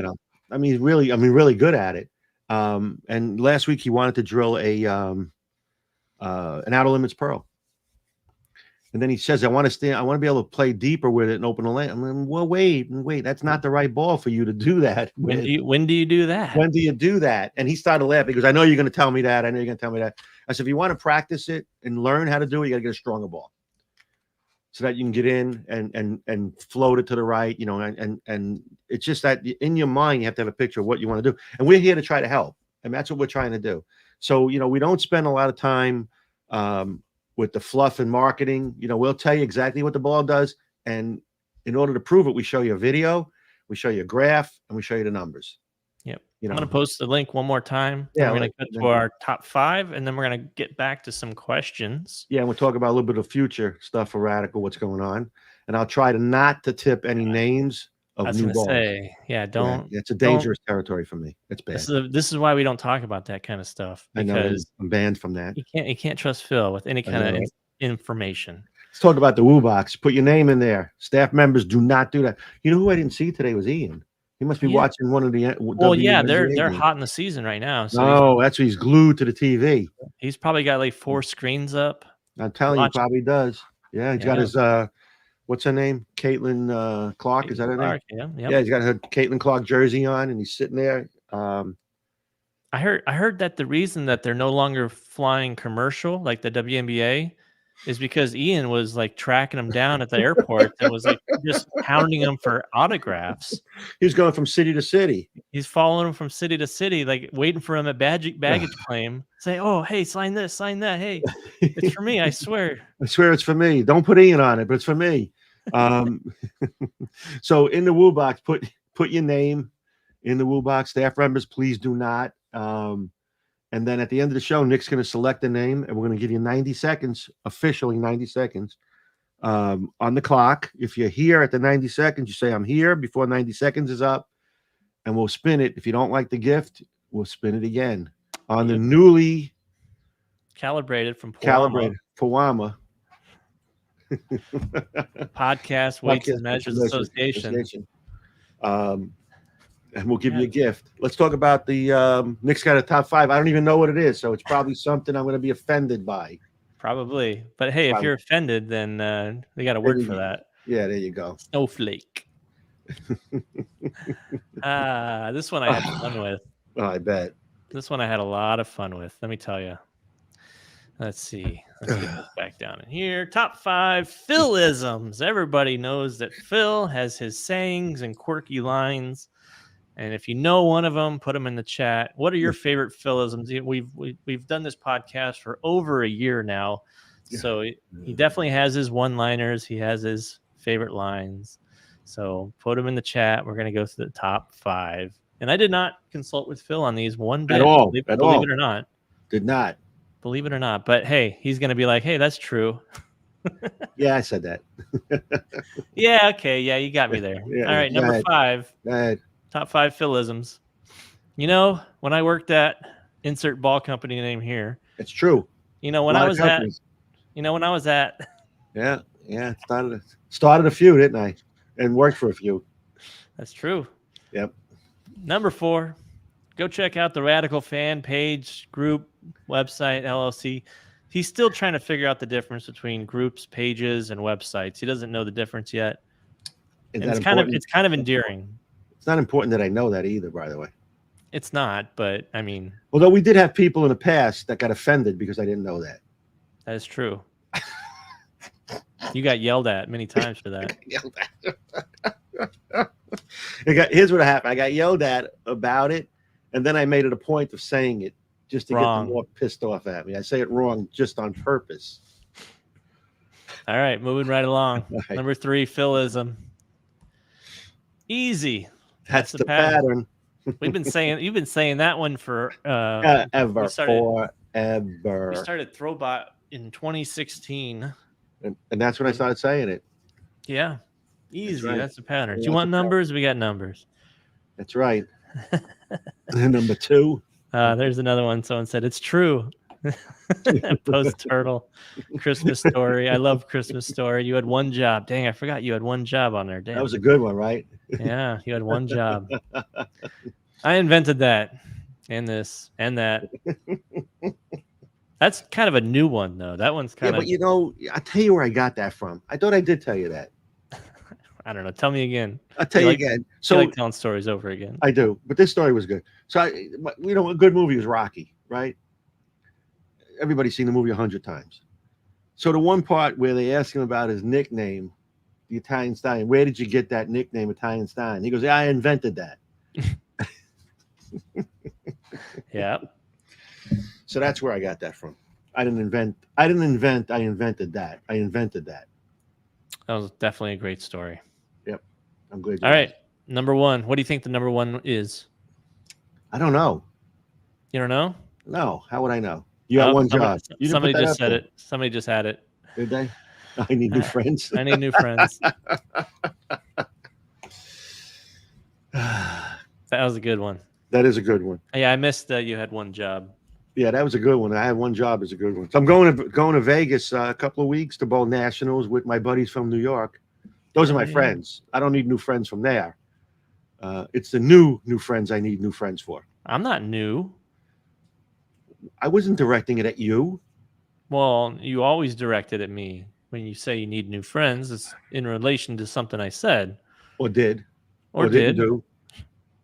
He's really good at it. And last week he wanted to drill an outer limits pearl. And then he says, I want to be able to play deeper with it and open the lane. I mean, well, wait, that's not the right ball for you to do that. When do you do that? When do you do that? And he started laughing because I know you're going to tell me that. I know you're going to tell me that. I said, if you want to practice it and learn how to do it, you got to get a stronger ball so that you can get in and float it to the right, and it's just that in your mind, you have to have a picture of what you want to do. And we're here to try to help. And that's what we're trying to do. So, we don't spend a lot of time, with the fluff and marketing. We'll tell you exactly what the ball does. And in order to prove it, we show you a video, we show you a graph, and we show you the numbers. Yep. You know, I'm going to post the link one more time. Yeah, we're going to cut to our top 5, and then we're going to get back to some questions. Yeah, we'll talk about a little bit of future stuff for Radical, what's going on, and I'll try to not to tip any names of new balls. Don't. Yeah, it's a dangerous territory for me. It's bad. This is why we don't talk about that kind of stuff, because I'm banned from that. You can't trust Phil with any kind of information. Let's talk about the Woo Box. Put your name in there. Staff members do not do that. You know who I didn't see today was Ian. He must be watching one of the. They're hot in the season right now. So that's why he's glued to the TV. He's probably got like 4 screens up. I'm telling you, he probably does. Yeah, he's got his what's her name? Caitlin Clark. Is that her name? Yeah, he's got her Caitlin Clark jersey on, and he's sitting there. I heard that the reason that they're no longer flying commercial like the WNBA is because Ian was like tracking him down at the airport and was like just hounding him for autographs. He was going from city to city. He's following him from city to city, like waiting for him at baggage claim. Say, oh, hey, sign this, sign that. Hey, it's for me. I swear. I swear it's for me. Don't put Ian on it, but it's for me. So in the Woo Box, put your name in the Woo Box. Staff members, please do not. And then at the end of the show, Nick's going to select a name, and we're going to give you 90 seconds, officially 90 seconds, on the clock. If you're here at the 90 seconds, you say, I'm here before 90 seconds is up, and we'll spin it. If you don't like the gift, we'll spin it again on the newly calibrated Powama Podcast Weights and Measures Association. And we'll give you a gift. Let's talk about the Nick's got a top 5. I don't even know what it is, so it's probably something I'm going to be offended by. Probably, but hey, if you're offended, then they got a word for that. Yeah, there you go. Snowflake. This one I had fun with. Oh, I bet. This one I had a lot of fun with. Let me tell you. Let's see. Let's get this back down in here. Top 5 Philisms. Everybody knows that Phil has his sayings and quirky lines. And if you know one of them, put them in the chat. What are your favorite Philisms? We've done this podcast for over a year now. So he definitely has his one-liners. He has his favorite lines. So put them in the chat. We're going to go through the top 5. And I did not consult with Phil on these one bit. At all. Believe it or not. Did not. Believe it or not. But hey, he's going to be like, hey, that's true. Yeah, I said that. Yeah, okay. Yeah, you got me there. All right, number 5. Go ahead. Top 5 Philisms. You know, when I worked at insert ball company name here. It's true. You know, when I was at. Yeah. Started a few, didn't I? And worked for a few. That's true. Yep. Number 4. Go check out the Radical fan page, group, website, LLC. He's still trying to figure out the difference between groups, pages, and websites. He doesn't know the difference yet. It's kind of endearing. It's not important that I know that either, by the way. It's not, but I mean... Although we did have people in the past that got offended because I didn't know that. That is true. You got yelled at many times for that. Here's what happened. I got yelled at about it, and then I made it a point of saying it just to get them more pissed off at me. I say it wrong just on purpose. All right, moving right along. Right. Number 3, Philism. Easy. That's the pattern. You've been saying that one for forever. We started Throwbot in 2016, and that's when I started saying it. Yeah, easy. That's the pattern. Do you want numbers? We got numbers. That's right. Number 2. There's another one. Someone said it's true. Post Turtle. Christmas Story. I love Christmas Story. You had one job. Dang, I forgot you had one job on there. Damn. That was a good one, right? Yeah, you had one job. I invented that and this and that. That's kind of a new one, though. That one's kind of... but you know, I'll tell you where I got that from. I thought I did tell you that. I don't know. Tell me again. I'll tell you again. So I like telling stories over again. I do, but this story was good. So, a good movie was Rocky, right? Everybody's seen the movie 100 times. So the one part where they ask him about his nickname, the Italian Stallion, where did you get that nickname, Italian Stallion? He goes, yeah, I invented that. Yeah. So that's where I got that from. I invented that. I invented that. That was definitely a great story. Yep. I'm glad. All right. Number 1. What do you think the number 1 is? I don't know. You don't know? No. How would I know? You got one job. Somebody just said it. Somebody just had it. Did they? I need new friends. I need new friends. That was a good one. That is a good one. Yeah, I missed that you had one job. Yeah, that was a good one. I had one job is a good one. So I'm going to Vegas a couple of weeks to bowl nationals with my buddies from New York. Those are my friends. I don't need new friends from there. It's the new friends I need new friends for. I'm not new. I wasn't directing it at you. Well, you always direct it at me. When you say you need new friends, it's in relation to something I said. Or did. Or didn't do.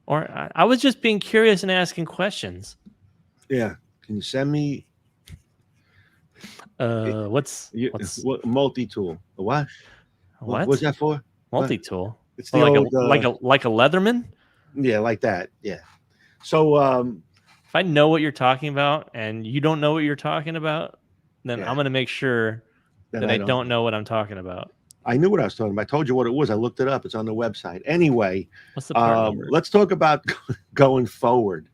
Or I was just being curious and asking questions. Yeah. Can you send me what's multi-tool? What? What? What's that for? Multi-tool. It's the like old, like a Leatherman? Yeah, like that. Yeah. So if I know what you're talking about and you don't know what you're talking about, then I'm gonna make sure that I don't know what I'm talking about. I knew what I was talking about. I told you what it was. I looked it up. It's on the website. Anyway, what's the part number? Let's talk about going forward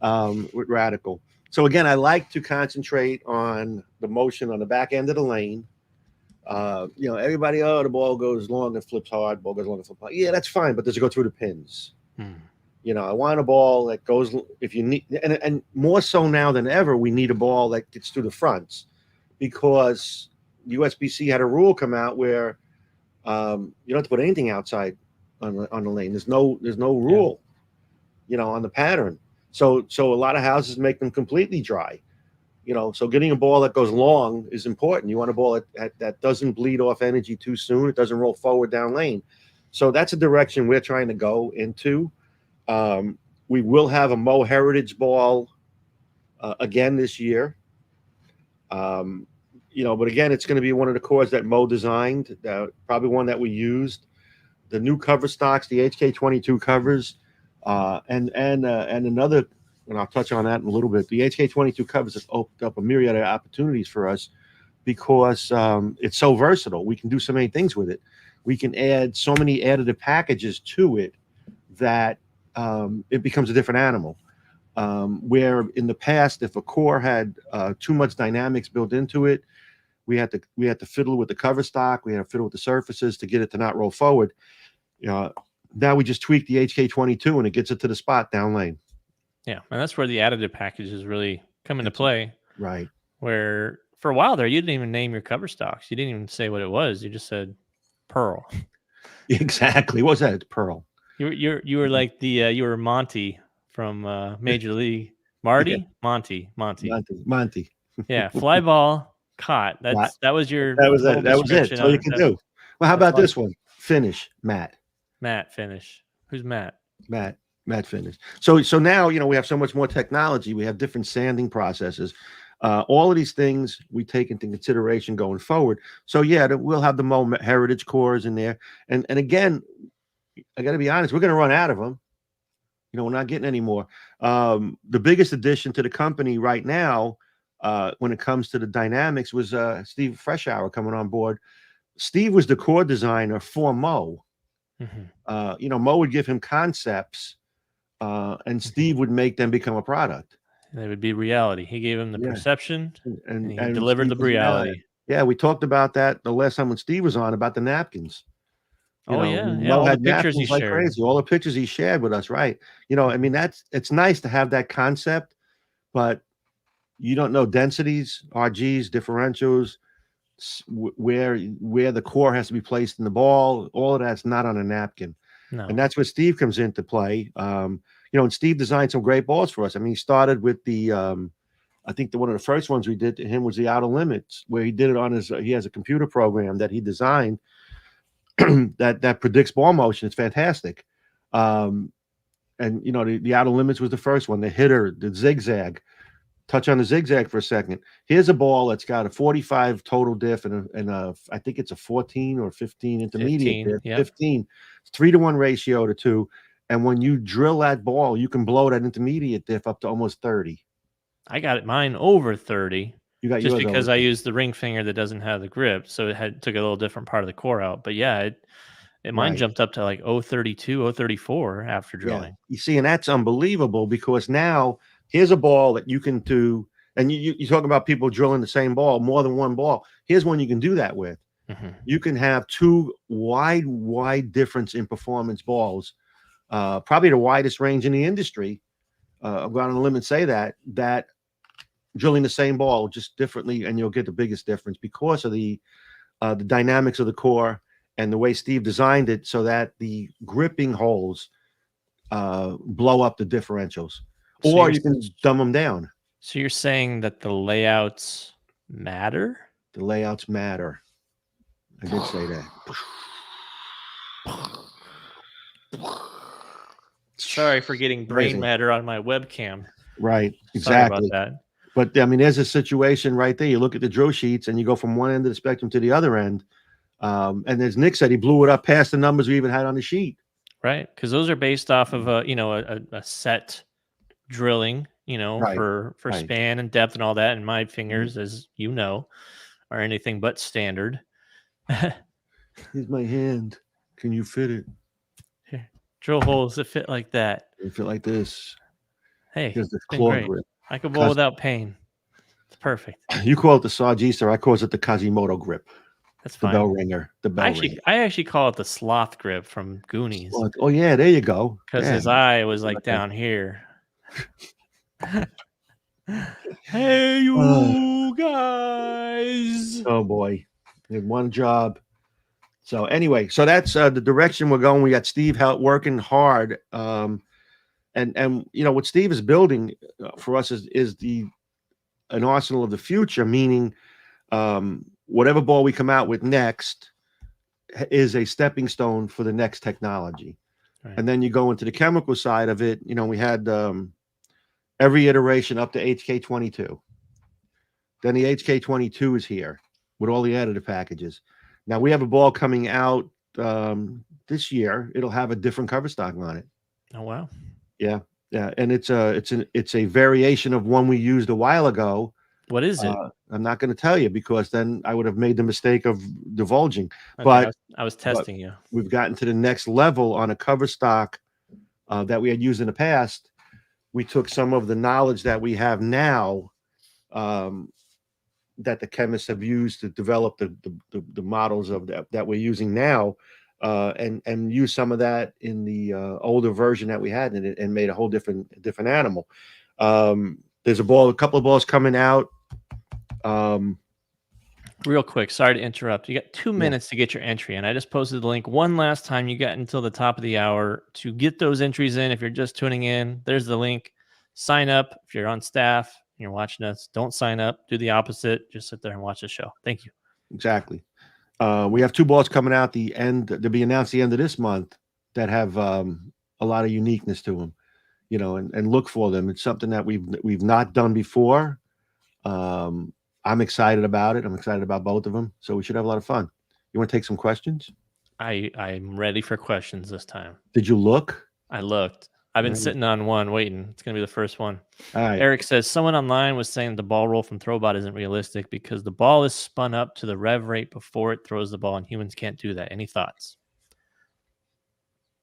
with Radical. So again, I like to concentrate on the motion on the back end of the lane. Everybody, the ball goes long and flips hard. Ball goes long and flips hard. Yeah, that's fine, but does it go through the pins? I want a ball that goes. If you need, and more so now than ever, we need a ball that gets through the fronts, because USBC had a rule come out where you don't have to put anything outside on the lane. There's no rule, on the pattern. So a lot of houses make them completely dry. So getting a ball that goes long is important. You want a ball that doesn't bleed off energy too soon. It doesn't roll forward down lane. So that's a direction we're trying to go into. We will have a Mo Heritage ball again this year. But again, it's going to be one of the cores that Mo designed, probably one that we used. The new cover stocks, the HK22 covers, and another, and I'll touch on that in a little bit. The HK22 covers have opened up a myriad of opportunities for us because it's so versatile. We can do so many things with it. We can add so many additive packages to it that it becomes a different animal. Where in the past, if a core had too much dynamics built into it, we had to fiddle with the cover stock. We had to fiddle with the surfaces to get it to not roll forward. Now we just tweak the HK22 and it gets it to the spot down lane. Yeah, and that's where the additive packages really come into play. Right. Where for a while there, you didn't even name your cover stocks. You didn't even say what it was. You just said Pearl. Exactly. What was that? It's Pearl. You were like you were Monty from Major League. Marty? Yeah. Monty. Yeah, fly ball, caught. That was your. That was it. That was it. That's all you can do. Well, how about this one? Finish, Matt. Matt finish. Who's Matt? Matt finish. So now we have so much more technology. We have different sanding processes. All of these things we take into consideration going forward. So yeah, we'll have the Mo Heritage cores in there, and again, I got to be honest, we're going to run out of them. We're not getting any more. The biggest addition to the company right now, when it comes to the dynamics, was Steve Freshour coming on board. Steve was the core designer for Mo. Mm-hmm. Mo would give him concepts, and Steve would make them become a product. They would be reality. He gave him the perception, and he delivered the reality. Yeah, we talked about that the last time when Steve was on about the napkins. Mo all the pictures he shared. Crazy. All the pictures he shared with us, right? It's nice to have that concept, but you don't know densities, RGs, differentials, where the core has to be placed in the ball. All of that's not on a napkin. No. And that's where Steve comes into play. And Steve designed some great balls for us. I mean, he started with the I think one of the first ones we did to him was the Outer Limits, where he did it on he has a computer program that he designed that predicts ball motion. It's fantastic. The Outer Limits was the first one. The hitter, the zigzag. Touch on the zigzag for a second. Here's a ball that's got a 45 total diff and I think it's a 14 or 15 intermediate 15, diff. 15, 3-to-1 ratio to 2. And when you drill that ball, you can blow that intermediate diff up to almost 30. I got mine over 30. You got just because I used the ring finger that doesn't have the grip, so it took a little different part of the core out. But yeah, Mine jumped up to like 032, 034 after drilling. Yeah. You see, and that's unbelievable because now here's a ball that you can do, and you talk about people drilling the same ball, more than one ball. Here's one you can do that with. You can have two wide difference in performance balls, probably the widest range in the industry. I'll go out on a limb and say that drilling the same ball just differently, and you'll get the biggest difference because of the dynamics of the core and the way Steve designed it so that the gripping holes blow up the differentials, or you can dumb them down. So you're saying that the layouts matter? The layouts matter. I did say that. Sorry for getting brain matter on my webcam. Right, exactly. Sorry about that. But I mean, there's a situation right there. You look at the drill sheets and you go from one end of the spectrum to the other end. And as Nick said, he blew it up past the numbers we even had on the sheet. Right, because those are based off of a set drilling, for span and depth and all that. And my fingers, as you know, are anything but standard. Here's my hand. Can you fit it? Here, drill holes that fit like that. They fit like this. Hey, here's the claw grip. I could bowl without pain. It's perfect. You call it the Sawgeester. I call it the Kazimoto grip. That's fine. The bell ringer. I actually call it the sloth grip from Goonies. Oh yeah, there you go. Because his eye was like down here. Hey, you guys. Oh boy, we had one job. So anyway, so that's the direction we're going. We got Steve working hard. And what Steve is building for us is an arsenal of the future, meaning whatever ball we come out with next is a stepping stone for the next technology. Right. And then you go into the chemical side of it. We had every iteration up to HK22. Then the HK22 is here with all the additive packages. Now we have a ball coming out this year. It'll have a different cover stock on it. Oh wow. Yeah, and it's a variation of one we used a while ago. What is it? I'm not going to tell you because then I would have made the mistake of divulging. Okay, but I was testing you. We've gotten to the next level on a cover stock that we had used in the past. We took some of the knowledge that we have now, that the chemists have used to develop the models of that we're using now. And use some of that in the older version that we had in it and made a whole different animal. There's a couple of balls coming out. Real quick, sorry to interrupt. You got 2 minutes to get your entry, and I just posted the link one last time. You got until the top of the hour to get those entries in. If you're just tuning in, there's the link. Sign up. If you're on staff and you're watching us, don't sign up. Do the opposite. Just sit there and watch the show. Thank you. Exactly. We have 2 balls coming out to be announced the end of this month that have a lot of uniqueness to them, and look for them. It's something that we've not done before. I'm excited about it. I'm excited about both of them. So we should have a lot of fun. You want to take some questions? I'm ready for questions this time. Did you look? I looked. I've been sitting on one waiting. It's going to be the first one. All right. Eric says, someone online was saying the ball roll from Throwbot isn't realistic because the ball is spun up to the rev rate before it throws the ball, and humans can't do that. Any thoughts?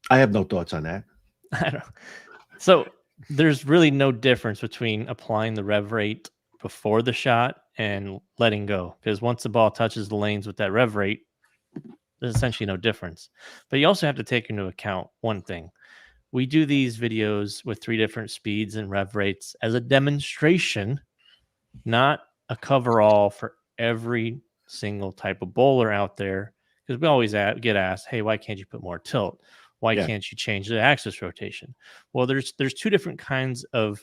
I have no thoughts on that. I don't. So there's really no difference between applying the rev rate before the shot and letting go, because once the ball touches the lanes with that rev rate, there's essentially no difference. But you also have to take into account one thing. We do these videos with 3 different speeds and rev rates as a demonstration, not a coverall for every single type of bowler out there, because we always get asked, hey, why can't you put more tilt? Why can't you change the axis rotation? Well, there's 2 different kinds of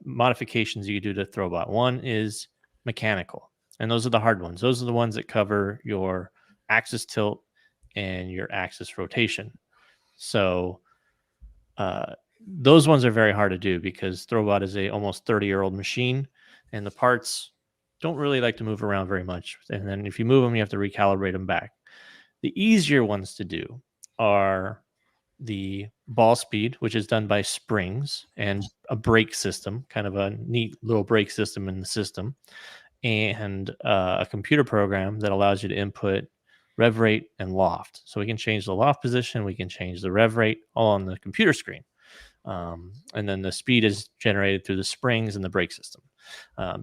modifications you do to Throwbot. One is mechanical, and those are the hard ones. Those are the ones that cover your axis tilt and your axis rotation. So those ones are very hard to do because Throwbot is a almost 30-year-old machine, and the parts don't really like to move around very much. And then if you move them, you have to recalibrate them back. The easier ones to do are the ball speed, which is done by springs and a brake system, kind of a neat little brake system in the system, and a computer program that allows you to input rev rate, and loft. So we can change the loft position, we can change the rev rate, all on the computer screen. And then the speed is generated through the springs and the brake system.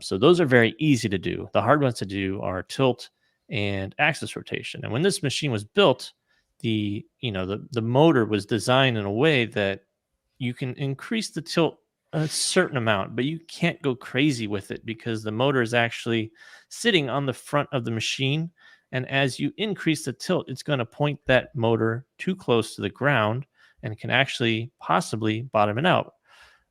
So those are very easy to do. The hard ones to do are tilt and axis rotation. And when this machine was built, the motor was designed in a way that you can increase the tilt a certain amount, but you can't go crazy with it because the motor is actually sitting on the front of the machine. And as you increase the tilt, it's going to point that motor too close to the ground and can actually possibly bottom it out.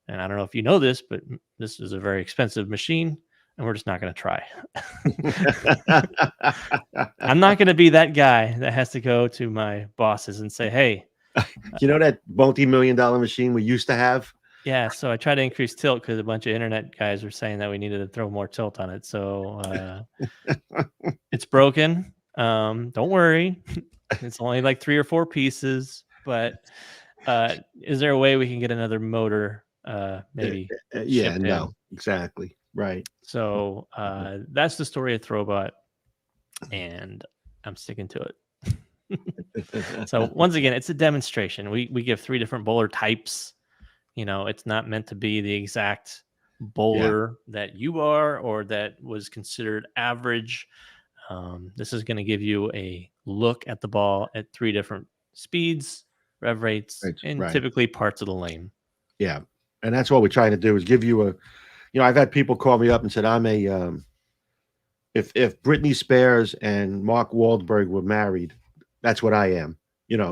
And I don't know if you know this, but this is a very expensive machine, and we're just not going to try. I'm not going to be that guy that has to go to my bosses and say, hey. You know that multi-million-dollar machine we used to have? Yeah, so I tried to increase tilt because a bunch of internet guys were saying that we needed to throw more tilt on it. So it's broken. Don't worry. It's only like 3 or 4 pieces, but is there a way we can get another motor maybe? Yeah, no, exactly. Right. So that's the story of Throwbot, and I'm sticking to it. So once again, it's a demonstration. We give 3 different bowler types. It's not meant to be the exact bowler that you are or that was considered average. This is going to give you a look at the ball at 3 different speeds, rev rates, and typically parts of the lane. Yeah. And that's what we're trying to do is give you I've had people call me up and said, I'm if Britney Spears and Mark Wahlberg were married, that's what I am.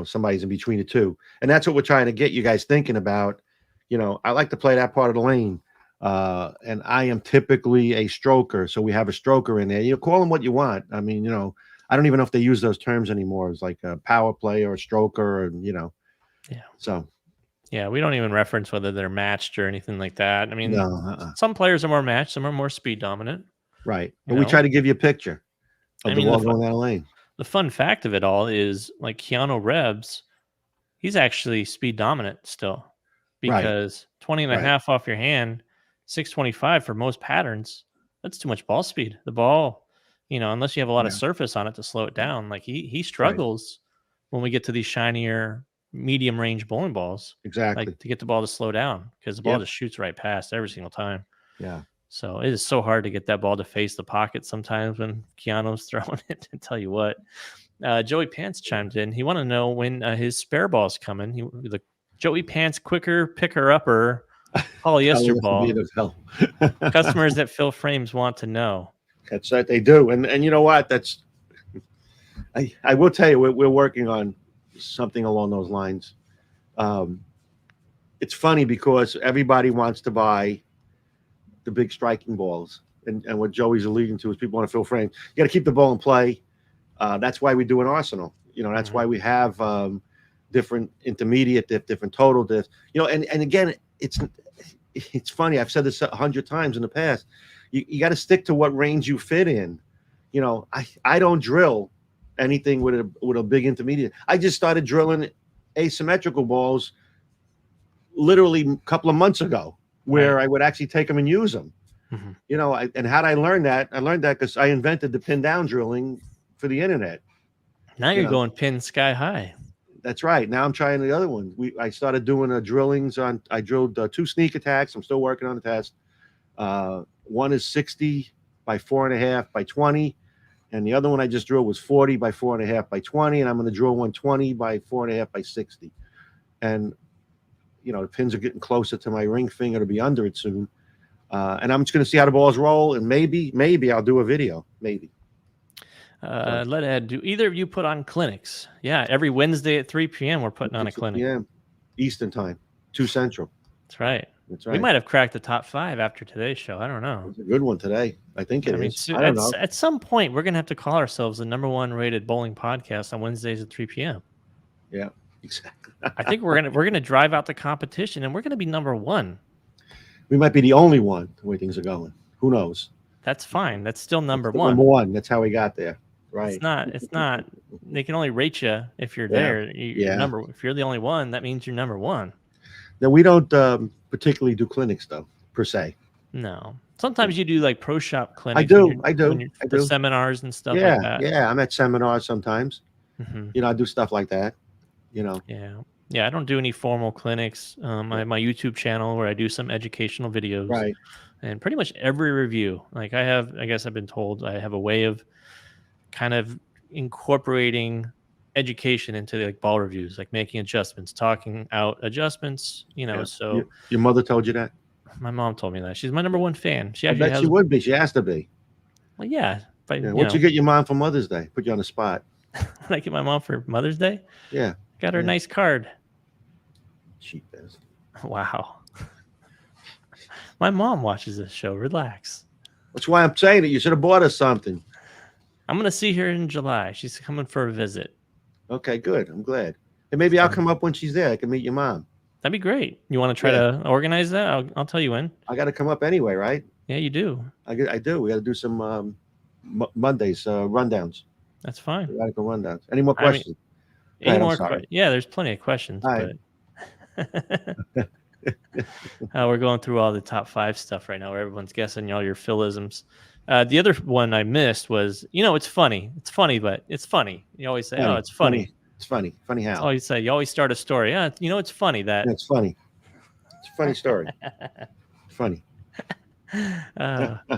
Somebody's in between the two. And that's what we're trying to get you guys thinking about. I like to play that part of the lane. And I am typically a stroker. So we have a stroker in there. You call them what you want. I mean, I don't even know if they use those terms anymore. It's like a power play or a stroker, Yeah. So. Yeah, we don't even reference whether they're matched or anything like that. I mean, some players are more matched, some are more speed dominant. Right. But we try to give you a picture of the ball going down the lane. The fun fact of it all is like Keanu Reeves, he's actually speed dominant still because 20 and a half off your hand, 625 for most patterns, that's too much ball speed. The ball, unless you have a lot of surface on it to slow it down, like he struggles when we get to these shinier medium range bowling balls. Exactly. Like to get the ball to slow down because the ball just shoots right past every single time. Yeah. So it is so hard to get that ball to face the pocket sometimes when Keanu's throwing it. I tell you what, Joey Pants chimed in. He wanted to know when his spare ball's coming. The Joey Pants quicker picker upper polyester ball. Customers that fill frames want to know. That's what they do, and you know what? That's I will tell you, we're working on something along those lines. It's funny because everybody wants to buy the big striking balls, and what Joey's alluding to is people want to fill frames. You got to keep the ball in play. That's why we do an arsenal. That's why we have different intermediate diff, different total diff. And again, it's funny. I've said this 100 times in the past. You got to stick to what range you fit in. I don't drill anything with a big intermediate. I just started drilling asymmetrical balls literally a couple of months ago, where I would actually take them and use them. And how did I learn that? I learned that because I invented the pin down drilling for the internet. Now you're going pin sky high. That's right. Now I'm trying the other one. I started doing drillings on. I drilled 2 sneak attacks. I'm still working on the test. One is 60 by 4.5 by 20. And the other one I just drilled was 40 by 4.5 by 20. And I'm going to drill 120 by 4.5 by 60. And, the pins are getting closer to my ring finger to be under it soon. And I'm just going to see how the balls roll. And maybe I'll do a video. Maybe. Let Ed, do either of you put on clinics? Yeah, every Wednesday at 3 p.m. we're putting on a clinic. Yeah, Eastern time, 2 Central. That's right. We might have cracked the top 5 after today's show. I don't know. It's a good one today. I think it is. I don't know. At some point, we're going to have to call ourselves the #1 rated bowling podcast on Wednesdays at 3 p.m. Yeah, exactly. I think we're gonna drive out the competition, and we're going to be #1. We might be the only one the way things are going. Who knows? That's fine. That's still #1. #1. That's how we got there. Right. It's not. They can only rate you if you're there. If you're the only one, that means you're #1. Now we don't particularly do clinics though, per se. No. Sometimes you do like pro shop clinics. I do. The seminars and stuff Yeah, like that. yeah. I'm at seminars sometimes. Mm-hmm. I do stuff like that. Yeah. I don't do any formal clinics. I have my YouTube channel where I do some educational videos. Right. And pretty much every review, like I guess I've been told I have a way of kind of incorporating education into like ball reviews, like making adjustments, talking out adjustments, so your mother told you that? My mom told me that. She's my number one fan. She I actually bet she would be. She has to be. Well, yeah. But, what'd you get your mom for Mother's Day? Put you on the spot. What I get my mom for Mother's Day? Yeah. Got her a nice card. Cheap ass. Wow. My mom watches this show. Relax. That's why I'm saying it. You should have bought us something. I'm going to see her in July. She's coming for a visit. Okay, good. I'm glad. And maybe I'll come up when she's there. I can meet your mom. That'd be great. You want to try to organize that? I'll tell you when. I got to come up anyway, right? Yeah, you do. I do. We got to do some Mondays rundowns. That's fine. Radical rundowns. Any more questions? Yeah, there's plenty of questions. But we're going through all the top 5 stuff right now where everyone's guessing all your philisms. The other one I missed was, it's funny. It's funny, but it's funny. You always say, it's funny. It's funny. Funny how? That's all you say. You always start a story. Yeah, it's funny that. Yeah, it's funny. It's a funny story. Funny.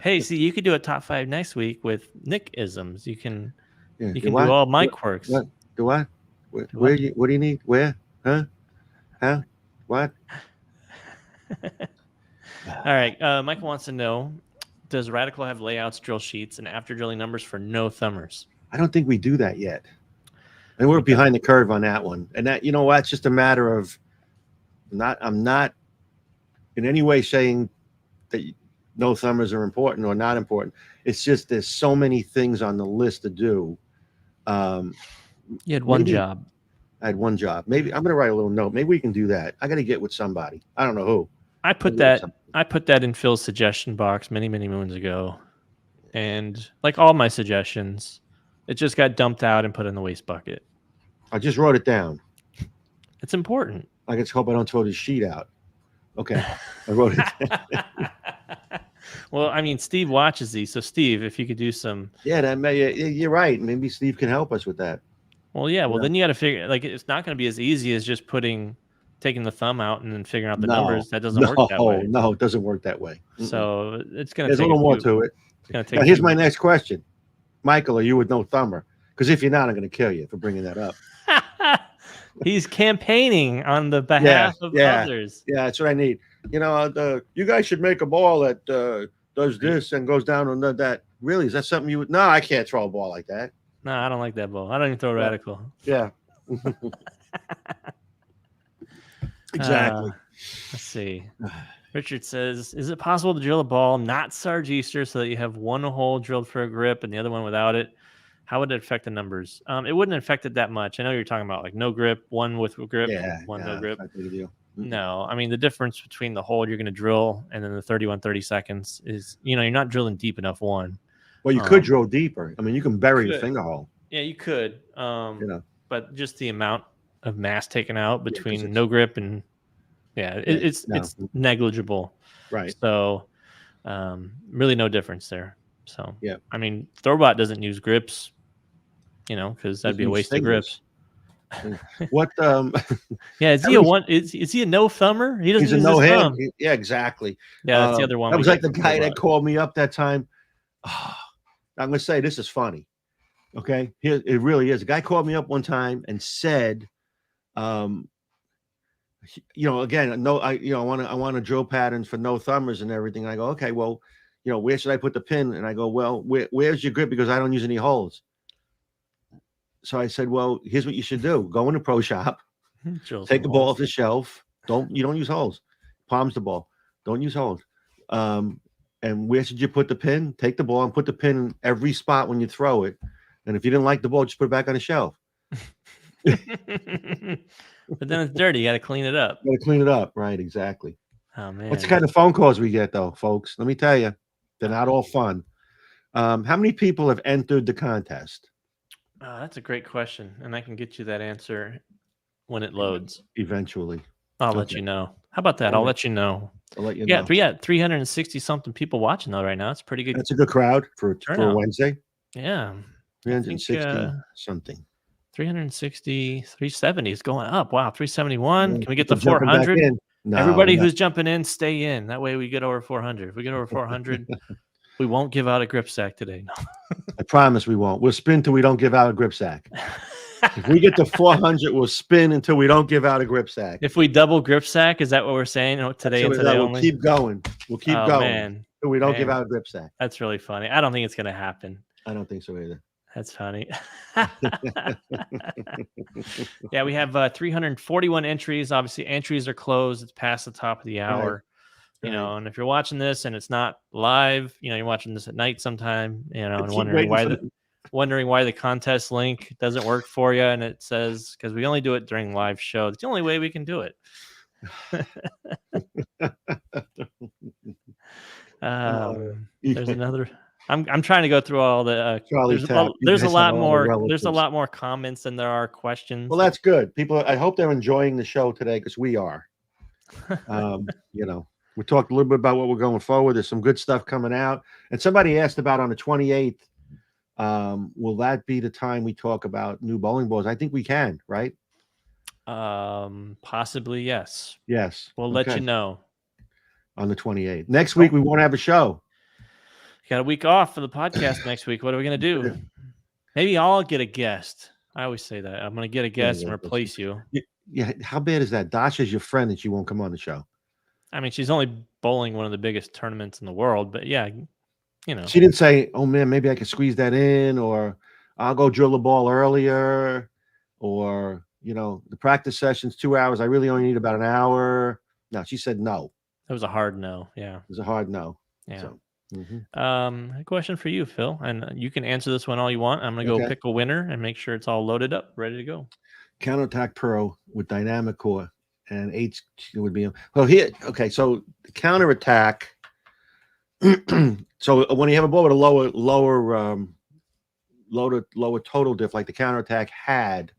Hey, see, you could do a top 5 next week with Nick isms. You can do all my quirks. What? Do what? What do you need? Where? Huh? How? What? All right. Michael wants to know, does Radical have layouts, drill sheets, and after drilling numbers for no thumbers? I don't think we do that yet. And we're behind the curve on that one. And that, it's just a matter of I'm not in any way saying that no thumbers are important or not important. It's just there's so many things on the list to do. You had one job. I had one job. Maybe I'm going to write a little note. Maybe we can do that. I got to get with somebody. I don't know who. I put that in Phil's suggestion box many, many moons ago. And like all my suggestions, it just got dumped out and put in the waste bucket. I just wrote it down. It's important. I just hope I don't throw this sheet out. Okay. I wrote it down. Well, I mean, Steve watches these. So, Steve, if you could do some. Yeah, you're right. Maybe Steve can help us with that. Well, yeah. Well, then you got to figure, it's not going to be as easy as just taking the thumb out and then figuring out the numbers. That doesn't work that way. No, it doesn't work that way. So it's going to take a little more to it. Now, here's my next question. Michael, are you with no thumber? Because if you're not, I'm going to kill you for bringing that up. He's campaigning on the behalf of others. Yeah, that's what I need. You guys should make a ball that does this and goes down and that. Really? Is that something you would? No, I can't throw a ball like that. No, I don't like that ball. I don't even throw Radical. Yeah. Exactly. Let's see. Richard says, is it possible to drill a ball not Sarge Easter so that you have one hole drilled for a grip and the other one without it? How would it affect the numbers? It wouldn't affect it that much. I know you're talking about like no grip, one with grip, one no grip. No, I mean, the difference between the hole you're going to drill and then the 30 seconds is, you're not drilling deep enough one. Well, you could drill deeper. I mean, you can bury your finger hole. Yeah, you could. But just the amount of mass taken out between no grip and it's negligible. Right. So really no difference there. So I mean, Thorbot doesn't use grips, because that'd be a waste of grips. What is he is he a no thumber? He doesn't use no his hand. thumb. Yeah, exactly. Yeah, that's the other one. That was like the guy that called me up that time. I'm gonna say this is funny. Okay, here it really is. A guy called me up one time and said, again, I want to drill patterns for no thumbers and everything. And I go, okay, well, where should I put the pin? And I go, well, where's your grip? Because I don't use any holes. So I said, well, here's what you should do. Go in a pro shop, take the ball off the shelf. You don't use holes. Palms the ball. Don't use holes. And where should you put the pin? Take the ball and put the pin in every spot when you throw it. And if you didn't like the ball, just put it back on the shelf. But then it's dirty. You got to clean it up. You got to clean it up. Right. Exactly. Oh, man. What's the kind of phone calls we get, though, folks? Let me tell you, they're not all fun. How many people have entered the contest? That's a great question. And I can get you that answer when it loads. Eventually. I'll let you know. How about that? I'll let you know. I'll let you know. Yeah, 360 something people watching though right now. It's pretty good. That's a good crowd for a Wednesday. Yeah. 360 something. 360, 370 is going up. Wow, 371. Yeah, Can we get to 400? No, everybody who's jumping in, stay in. That way we get over 400. If we get over 400, we won't give out a grip sack today. No. I promise we won't. We'll spin till we don't give out a grip sack. If we get to 400, we'll spin until we don't give out a grip sack. If we double grip sack, is that what we're saying today and today we'll only? keep going. We'll keep going man. until we don't give out a grip sack. That's really funny. I don't think it's going to happen. I don't think so either. That's funny. Yeah, we have 341 entries. Obviously, entries are closed. It's past the top of the hour. Right. You know, and if you're watching this and it's not live, you know, you're watching this at night sometime, you know, and wondering why the contest link doesn't work for you. And it says, because we only do it during live show. It's the only way we can do it. There's another. I'm trying to go through all the. There's a lot more. There's a lot more comments than there are questions. Well, that's good. People, I hope they're enjoying the show today because we are. You know, we talked a little bit about what we're going forward. There's some good stuff coming out. And somebody asked about on the 28th. Will that be the time we talk about new bowling balls? I think we can, right? Possibly, yes. Yes. We'll let you know. On the 28th. Next week, we won't have a show. Got a week off for the podcast next week. What are we going to do? Maybe I'll get a guest. I always say that. I'm going to get a guest and replace you. Yeah. How bad is that? Dasha's your friend and she won't come on the show. I mean, she's only bowling one of the biggest tournaments in the world, but yeah, you know. She didn't say, oh, man, maybe I could squeeze that in, or I'll go drill the ball earlier, or, you know, the practice session's 2 hours. I really only need about an hour. No, she said no. It was a hard no. Yeah. It was a hard no. Yeah. So. A question for you, Phil, and you can answer this one all you want. I'm gonna go pick a winner and make sure it's all loaded up, ready to go. Counterattack Pro with dynamic core and H would be well here. Okay, so the counterattack. So when you have a ball with a lower total diff like the counterattack had,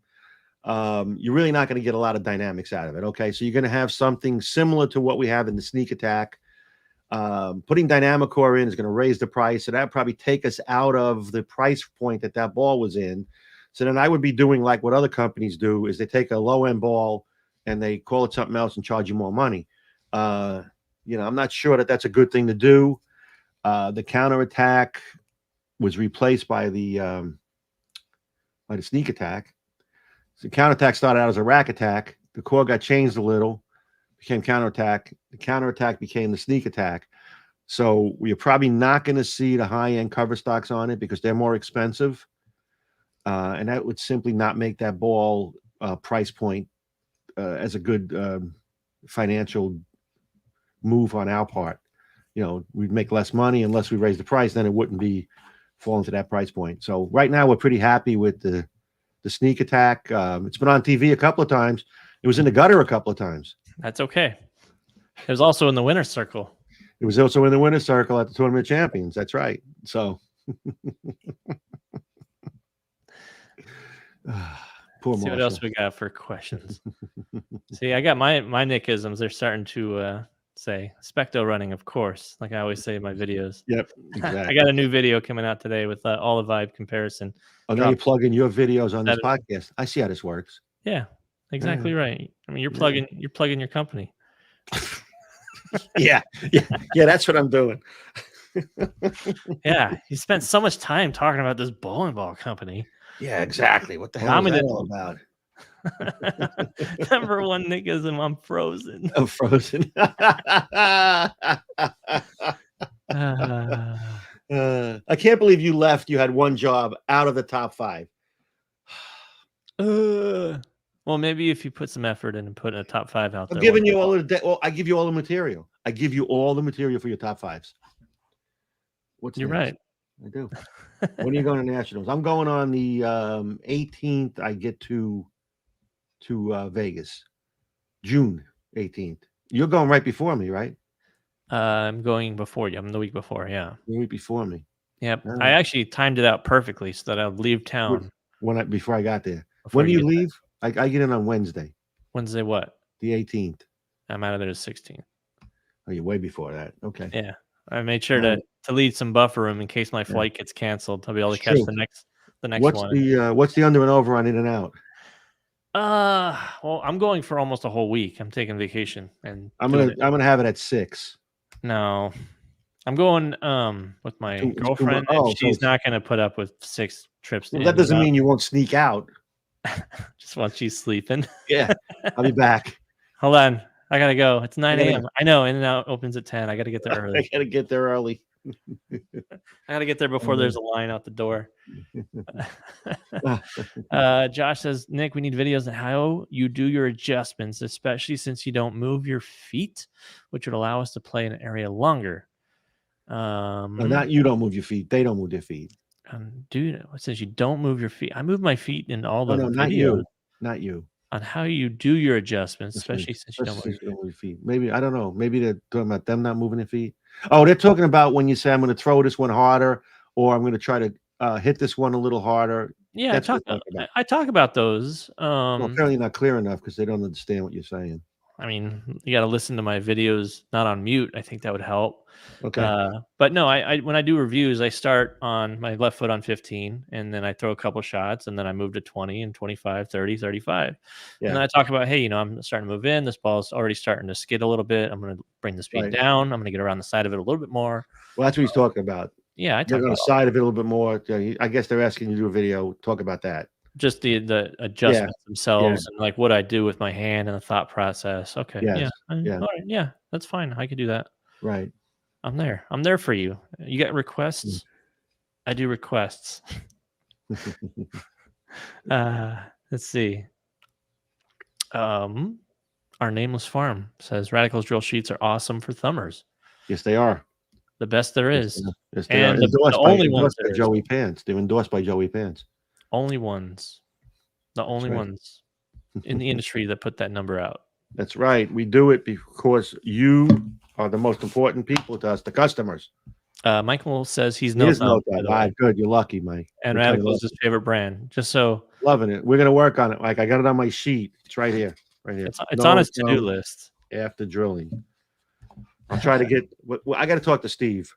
you're really not going to get a lot of dynamics out of it. Okay, so you're going to have something similar to what we have in the sneak attack. Putting dynamic core in is going to raise the price, so that probably take us out of the price point that ball was in. So then I would be doing like what other companies do, is they take a low end ball and they call it something else and charge you more money. You know, I'm not sure that that's a good thing to do. The counterattack was replaced by the sneak attack. So counterattack started out as a rack attack. The core got changed a little. Became counterattack. The counterattack became the sneak attack. So we're probably not going to see the high-end cover stocks on it because they're more expensive. And that would simply not make that ball price point as a good financial move on our part. You know, we'd make less money unless we raise the price, then it wouldn't be falling to that price point. So right now we're pretty happy with the sneak attack. It's been on TV a couple of times. It was in the gutter a couple of times. That's okay. It was also in the winner's circle. It was also in the winner's circle at the Tournament of Champions. That's right. So poor See what else we got for questions. See, I got my nickisms. They're starting to say Specto running, of course, like I always say in my videos. Yep, exactly. I got a new video coming out today with all the vibe comparison. Oh, now you plug in your videos on this podcast. I see how this works. Yeah, exactly right. I mean, you're plugging your company. yeah, that's what I'm doing. Yeah, you spent so much time talking about this bowling ball company. Yeah, exactly. What the hell is that all about? Number one nickism, I'm frozen. I'm frozen. I can't believe you left. You had one job out of the top 5. Well, maybe if you put some effort in and put a top 5 out there. I'm giving you all the well, I give you all the material. I give you all the material for your top 5s. You're right. I do. When are you going to nationals? I'm going on the 18th. I get to Vegas, June 18th. You're going right before me, right? I'm going before you. I'm the week before. Yeah, the week before me. Yep. I actually timed it out perfectly so that I'll leave town before I got there. When do you leave? I get in on Wednesday. Wednesday what? The 18th. I'm out of there the 16th. Oh, you're way before that. Okay. Yeah, I made sure to leave some buffer room in case my flight gets canceled. I'll be able to catch the next one. What's the under and over on In-N-Out? Well, I'm going for almost a whole week. I'm taking vacation, and I'm gonna have it at 6. No, I'm going with my girlfriend. And she's not gonna put up with 6 trips. Well, that doesn't mean you won't sneak out. Just while she's sleeping. Yeah, I'll be back. Hold on, I gotta go. It's 9 a.m. I know In-N-Out opens at 10. I gotta get there early. I gotta get there early. I gotta get there before there's a line out the door. Josh says, Nick, we need videos on how you do your adjustments, especially since you don't move your feet, which would allow us to play in an area longer. No, not you don't move your feet. They don't move their feet. Dude, it says you don't move your feet. I move my feet in all the videos. Not you. Not you. On how you do your adjustments, especially since you don't move your feet. Maybe, I don't know. Maybe they're talking about them not moving their feet. Oh, they're talking about when you say, I'm going to throw this one harder, or I'm going to try to hit this one a little harder. Yeah, I talk about those. Well, apparently not clear enough because they don't understand what you're saying. I mean, you got to listen to my videos, not on mute. I think that would help. Okay. But no, I when I do reviews, I start on my left foot on 15, and then I throw a couple shots, and then I move to 20 and 25, 30, 35. Yeah. And then I talk about, hey, I'm starting to move in. This ball's already starting to skid a little bit. I'm going to bring the speed down. I'm going to get around the side of it a little bit more. Well, that's what he's talking about. Yeah, I talk on the side of it a little bit more. I guess they're asking you to do a video. Talk about that. Just the adjustments themselves and like what I do with my hand and the thought process. Okay. Yes. All right. Yeah, that's fine. I could do that. Right. I'm there. I'm there for you. You got requests? I do requests. Let's see. Our Nameless Farm says Radicals drill sheets are awesome for thumbers. Yes, they are. The best there is. Yes, they are. The only ones by Joey Pants. They're endorsed by Joey Pants. Only ones. The only ones in the industry that put that number out. That's right. We do it because you are the most important people to us, the customers. Michael says he's no thumb. Good. You're lucky, Mike. And Radical is his favorite brand. Just so loving it. We're gonna work on it. Like I got it on my sheet. It's right here. Right here. It's on his to-do list. After drilling. I'll try to get. I got to talk to Steve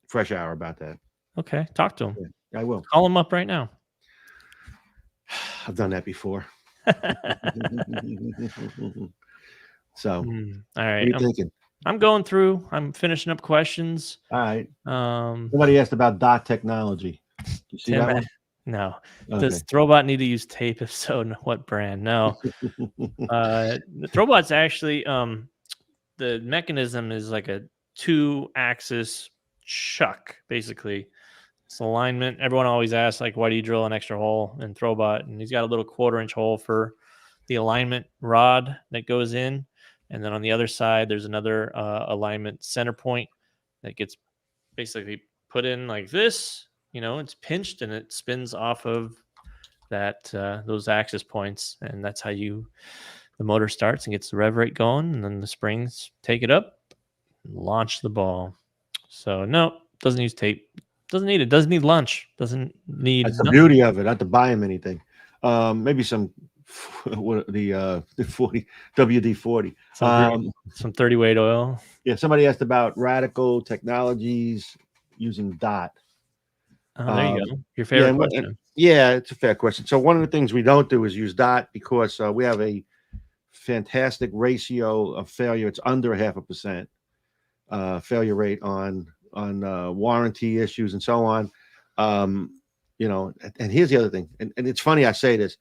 Fresh Hour about that. Okay, talk to him. Yeah, I will. Call him up right now. I've done that before. So, all right. What are you thinking? I'm going through. I'm finishing up questions. All right. Somebody asked about dot technology. You see that one? No. Okay. Does Throwbot need to use tape? If so, what brand? No. The Throwbot's actually the mechanism is like a 2-axis chuck, basically. It's alignment. Everyone always asks, like, why do you drill an extra hole in Throwbot? And he's got a little 1/4-inch hole for the alignment rod that goes in. And then on the other side, there's another alignment center point that gets basically put in like this. It's pinched and it spins off of that those axis points. And that's how the motor starts and gets the rev rate going. And then the springs take it up and launch the ball. So, no, doesn't use tape. Doesn't need it. Doesn't need lunch. Doesn't need. That's the beauty of it. Not to buy him anything. Maybe some the 40 WD-40. Some 30 weight oil. Yeah. Somebody asked about Radical Technologies using DOT. Oh, there you go. Your favorite question. Yeah, it's a fair question. So one of the things we don't do is use DOT because we have a fantastic ratio of failure. It's under 0.5% failure rate on warranty issues and so on. And here's the other thing, and it's funny I say this,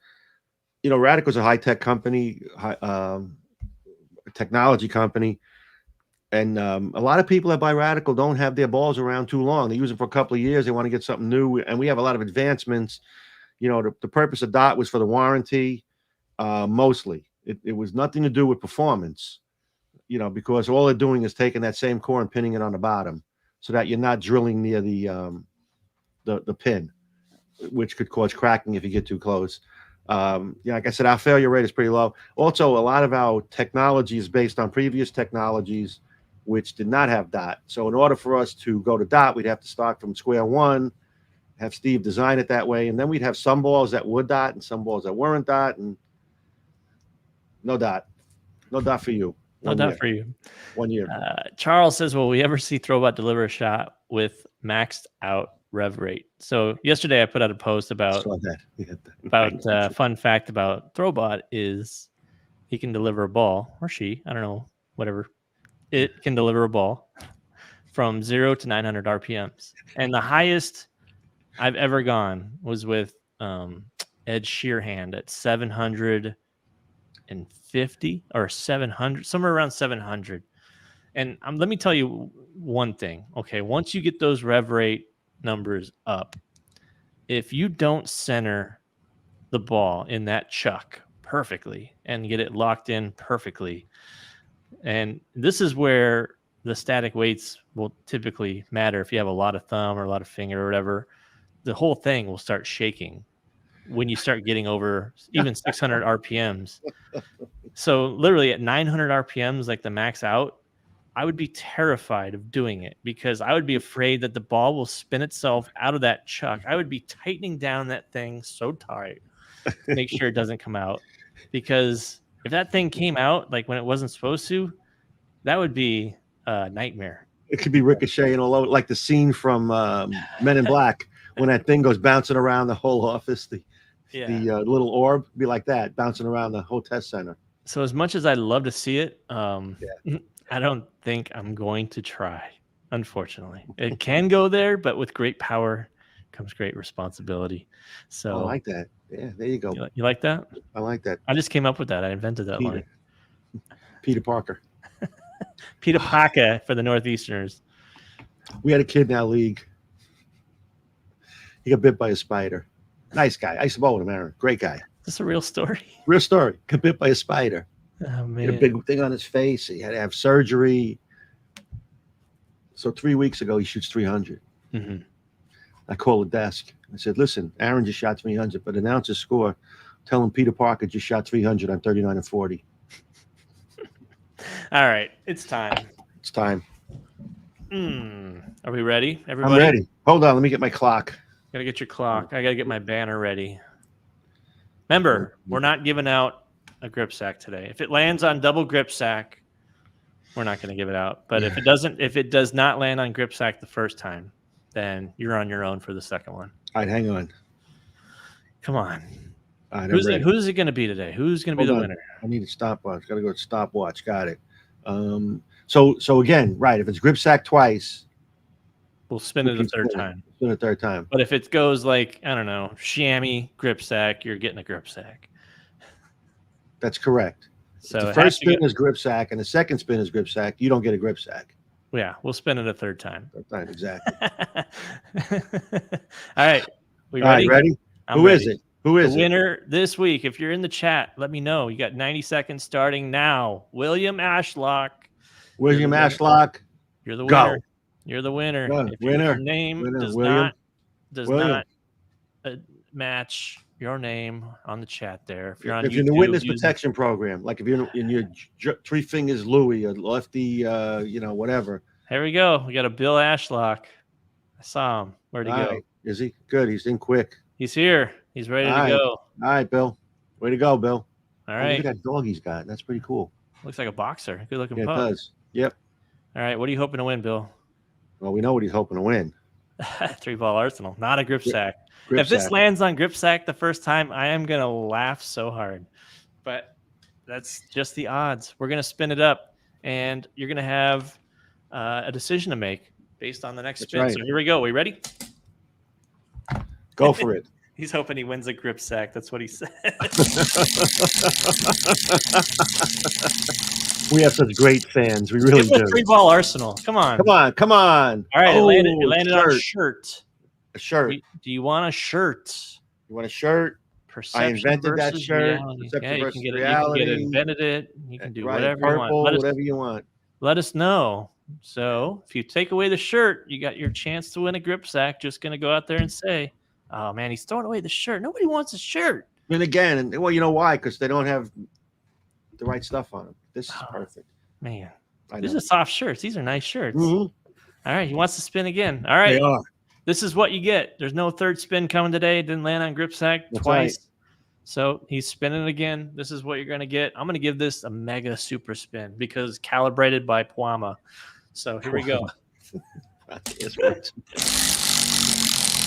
Radical's a high-tech company, technology company, and a lot of people that buy Radical don't have their balls around too long. They use it for a couple of years. They want to get something new, and we have a lot of advancements. The purpose of DOT was for the warranty, mostly. It was nothing to do with performance, because all they're doing is taking that same core and pinning it on the bottom, so that you're not drilling near the pin, which could cause cracking if you get too close. Like I said, our failure rate is pretty low. Also, a lot of our technology is based on previous technologies which did not have DOT. So in order for us to go to DOT, we'd have to start from square one, have Steve design it that way, and then we'd have some balls that were DOT and some balls that weren't DOT, and no DOT. No DOT for you. No doubt for you. 1 year. Charles says, will we ever see Throwbot deliver a shot with maxed out rev rate? So yesterday I put out a post about fun fact about Throwbot is he can deliver a ball, or she, I don't know, whatever. It can deliver a ball from 0 to 900 RPMs. And the highest I've ever gone was with Ed Sheerhand at 750 or 700, somewhere around 700. And let me tell you one thing. Okay, once you get those rev rate numbers up, if you don't center the ball in that chuck perfectly and get it locked in perfectly, and this is where the static weights will typically matter. If you have a lot of thumb or a lot of finger or whatever, the whole thing will start shaking when you start getting over even 600 RPMs. So literally at 900 RPMs, like the max out, I would be terrified of doing it because I would be afraid that the ball will spin itself out of that chuck. I would be tightening down that thing so tight to make sure it doesn't come out, because if that thing came out like when it wasn't supposed to, that would be a nightmare. It could be ricocheting all over, like the scene from Men in Black when that thing goes bouncing around the whole office. The little orb be like that, bouncing around the whole test center. So as much as I'd love to see it, I don't think I'm going to try. Unfortunately, it can go there, but with great power comes great responsibility. So I like that. Yeah, there you go. You like that? I like that. I just came up with that. I invented that line. Peter Parker. Peter Parker for the Northeasterners. We had a kid in our league. He got bit by a spider. Nice guy. I used to bowl with him, Aaron. Great guy. Is this a real story? Real story. Got bit by a spider. Oh, man. He had a big thing on his face. He had to have surgery. So 3 weeks ago, he shoots 300. Mm-hmm. I called the desk. I said, listen, Aaron just shot 300, but announce his score. Tell him Peter Parker just shot 300 on 39 and 40. All right. It's time. It's time. Are we ready, everybody? I'm ready. Hold on. Let me get my clock. Gotta get your clock. I gotta get my banner ready. Remember, we're not giving out a grip sack today. If it lands on double grip sack, we're not going to give it out. But if it does not land on grip sack the first time, then you're on your own for the second one. All right, hang on. Come on. All right, who's it going to be today? Who's going to be the winner? I need a stopwatch. Got to go to stopwatch. Got it. So again, right? If it's grip sack twice, we'll spin it a third time. Spin it a third time. But if it goes like, I don't know, chamois grip sack, you're getting a grip sack. That's correct. So the first spin is grip sack, and the second spin is grip sack. You don't get a grip sack. Yeah, we'll spin it a third time. Third time, exactly. All right. We ready? All right, ready? Who is it? Who is the winner this week? If you're in the chat, let me know. You got 90 seconds starting now. William Ashlock. William Ashlock. You're the winner. You're the winner. If your name does not match your name on the chat there. If you're on if you're in the witness protection program, like if you're in your three fingers Louis, or lefty, whatever. Here we go. We got a Bill Ashlock. I saw him. Where'd he go? Is he good? He's in quick. He's here. He's ready to go. All right, Bill. Way to go, Bill. All right. Look at that dog he's got. That's pretty cool. Looks like a boxer. Good looking pup. It does. Yep. All right. What are you hoping to win, Bill? Well, we know what he's hoping to win. 3-ball arsenal, not a grip sack. If this lands on grip sack the first time, I am going to laugh so hard. But that's just the odds. We're going to spin it up, and you're going to have a decision to make based on the next spin. Right. So here we go. Are we ready? Go for it. He's hoping he wins a grip sack. That's what he said. We have such great fans. We really do. 3-ball arsenal. Come on. Come on. All right. It landed on a shirt. A shirt. Do you want a shirt? You want a shirt? Perception I invented that shirt. You can get it invented. You can do whatever you want. Whatever you want. Let us know. So if you take away the shirt, you got your chance to win a grip sack. Just going to go out there and say, oh, man, he's throwing away the shirt. Nobody wants a shirt. And again, well, you know why? Because they don't have the right stuff on them. This is perfect. Man, these are soft shirts. These are nice shirts. Mm-hmm. All right, he wants to spin again. All right. They are. This is what you get. There's no third spin coming today. It didn't land on grip sack twice. So he's spinning again. This is what you're going to get. I'm going to give this a mega super spin because calibrated by Puama. So here we go.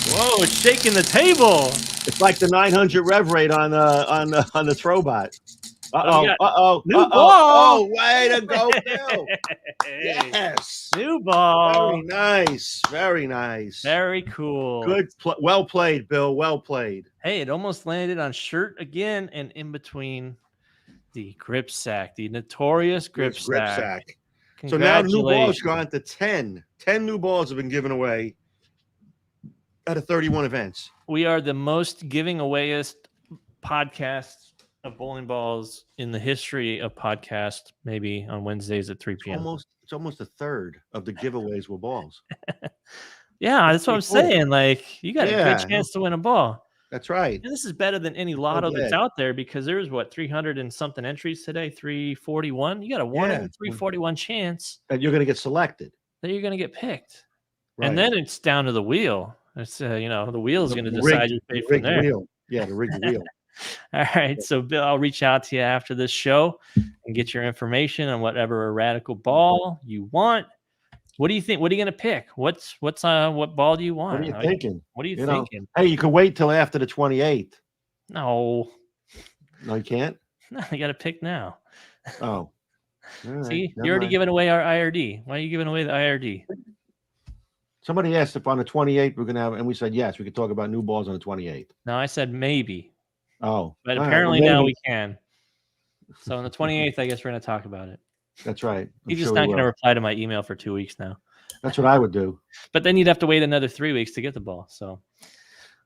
Whoa, it's shaking the table. It's like the 900 rev rate on the Throwbot. New ball. Oh, way to go, Bill. Yes. New ball. Very nice. Very nice. Very cool. Good. Well played, Bill. Well played. Hey, it almost landed on shirt again and in between the grip sack, the notorious grip sack. So now new balls gone to 10. 10 new balls have been given away out of 31 events. We are the most giving awayest podcast of bowling balls in the history of podcast, maybe on Wednesdays at 3 p.m. It's almost a third of the giveaways were balls. Yeah, that's what I'm saying. Like, you got a good chance to win a ball. That's right. And this is better than any lotto that's out there because there's 300 and something entries today, 341. You got a 1 in 341 chance that you're going to get selected. That you're going to get picked. Right. And then it's down to the wheel. It's the wheel is going to decide your fate from there. Wheel. Yeah, the rigged wheel. All right, so Bill, I'll reach out to you after this show and get your information on whatever radical ball you want. What do you think? What are you going to pick? What ball do you want? What are you thinking? What are you thinking? Hey, you can wait till after the 28th. No, you can't. No, you got to pick now. Oh, see, you're already giving away our IRD. Why are you giving away the IRD? Somebody asked if on the 28th we're going to have, and we said yes, we could talk about new balls on the 28th. No, I said maybe. Oh, but apparently now we can. So on the 28th, I guess we're going to talk about it. That's right. He's just not going to reply to my email for 2 weeks now. That's what I would do. But then you'd have to wait another 3 weeks to get the ball. So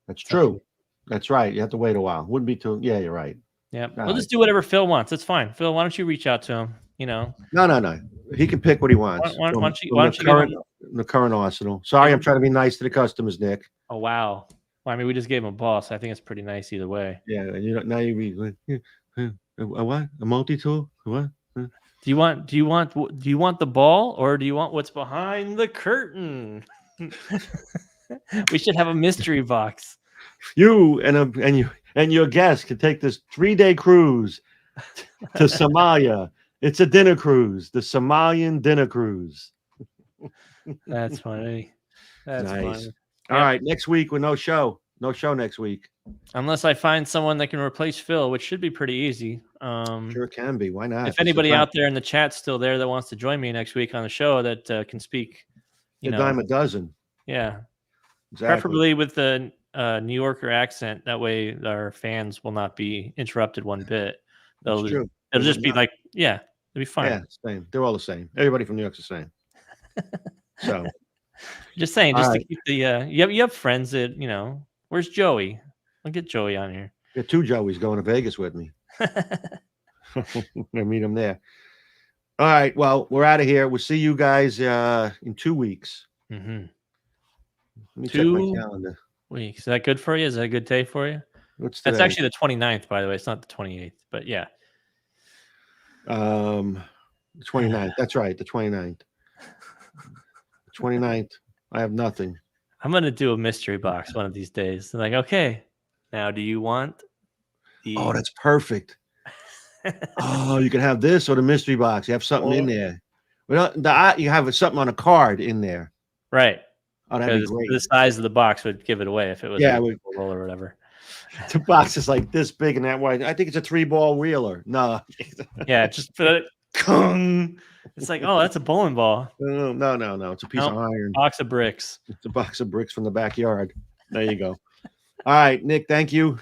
that's true. That's right. You have to wait a while. Wouldn't be too. Yeah, you're right. Yeah, we'll just do whatever Phil wants. It's fine. Phil, why don't you reach out to him? No. He can pick what he wants. Why don't you the current arsenal. Sorry, I'm trying to be nice to the customers, Nick. Oh wow. Well, I mean, we just gave him a ball, so I think it's pretty nice either way. Yeah, and now you be a what? A multi-tool? What? Do you want the ball or do you want what's behind the curtain? We should have a mystery box. You and your guest can take this 3-day cruise to Somalia. It's a dinner cruise, the Somalian dinner cruise. That's funny. That's nice. Funny. All right, next week with no show. No show next week. Unless I find someone that can replace Phil, which should be pretty easy. Sure can be. Why not? If anybody out there in the chat's still there that wants to join me next week on the show that can speak, a dime a dozen. Yeah. Exactly. Preferably with the New Yorker accent. That way our fans will not be interrupted one bit. It'll just be like, yeah, it'll be fine. Yeah, same. They're all the same. Everybody from New York's the same. So just saying, just to keep the you have friends that, where's Joey? I'll get Joey on here. Got 2 Joeys going to Vegas with me. I meet him there. All right. Well, we're out of here. We'll see you guys in 2 weeks. Mm-hmm. Let me check my calendar. Weeks. Is that good for you? Is that a good day for you? That's actually the 29th, by the way. It's not the 28th, but yeah. The 29th. That's right. The 29th. 29th. I have nothing. I'm going to do a mystery box one of these days. Like, okay, now do you want the... Oh, that's perfect. Oh, you can have this or the mystery box. You have something in there. Well, you have something on a card in there. Right. Oh, that'd be great. The size of the box would give it away if it was a roll or whatever. The box is like this big and that wide. I think it's a 3-ball wheeler. No. Yeah, just put it. Kung. It's like, oh, that's a bowling ball. No. It's a piece of iron. Box of bricks. It's a box of bricks from the backyard. There you go. All right, Nick, thank you.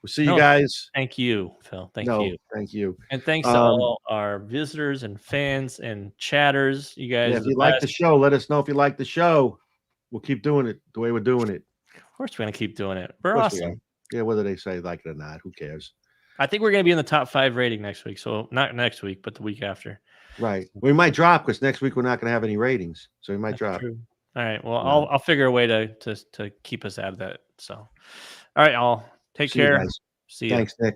We'll see you guys. Thank you, Phil. Thank you. Thank you. And thanks to all our visitors and fans and chatters. You guys. Yeah, if you like the show, let us know if you like the show. We'll keep doing it the way we're doing it. Of course, we're going to keep doing it. We're awesome. Yeah, whether they say like it or not, who cares? I think we're going to be in the top 5 rating next week. So not next week, but the week after. Right. We might drop because next week we're not going to have any ratings. So we might drop. True. All right. Well, I'll figure a way to keep us out of that. So, all right, all take care. See you. Thanks, Nick.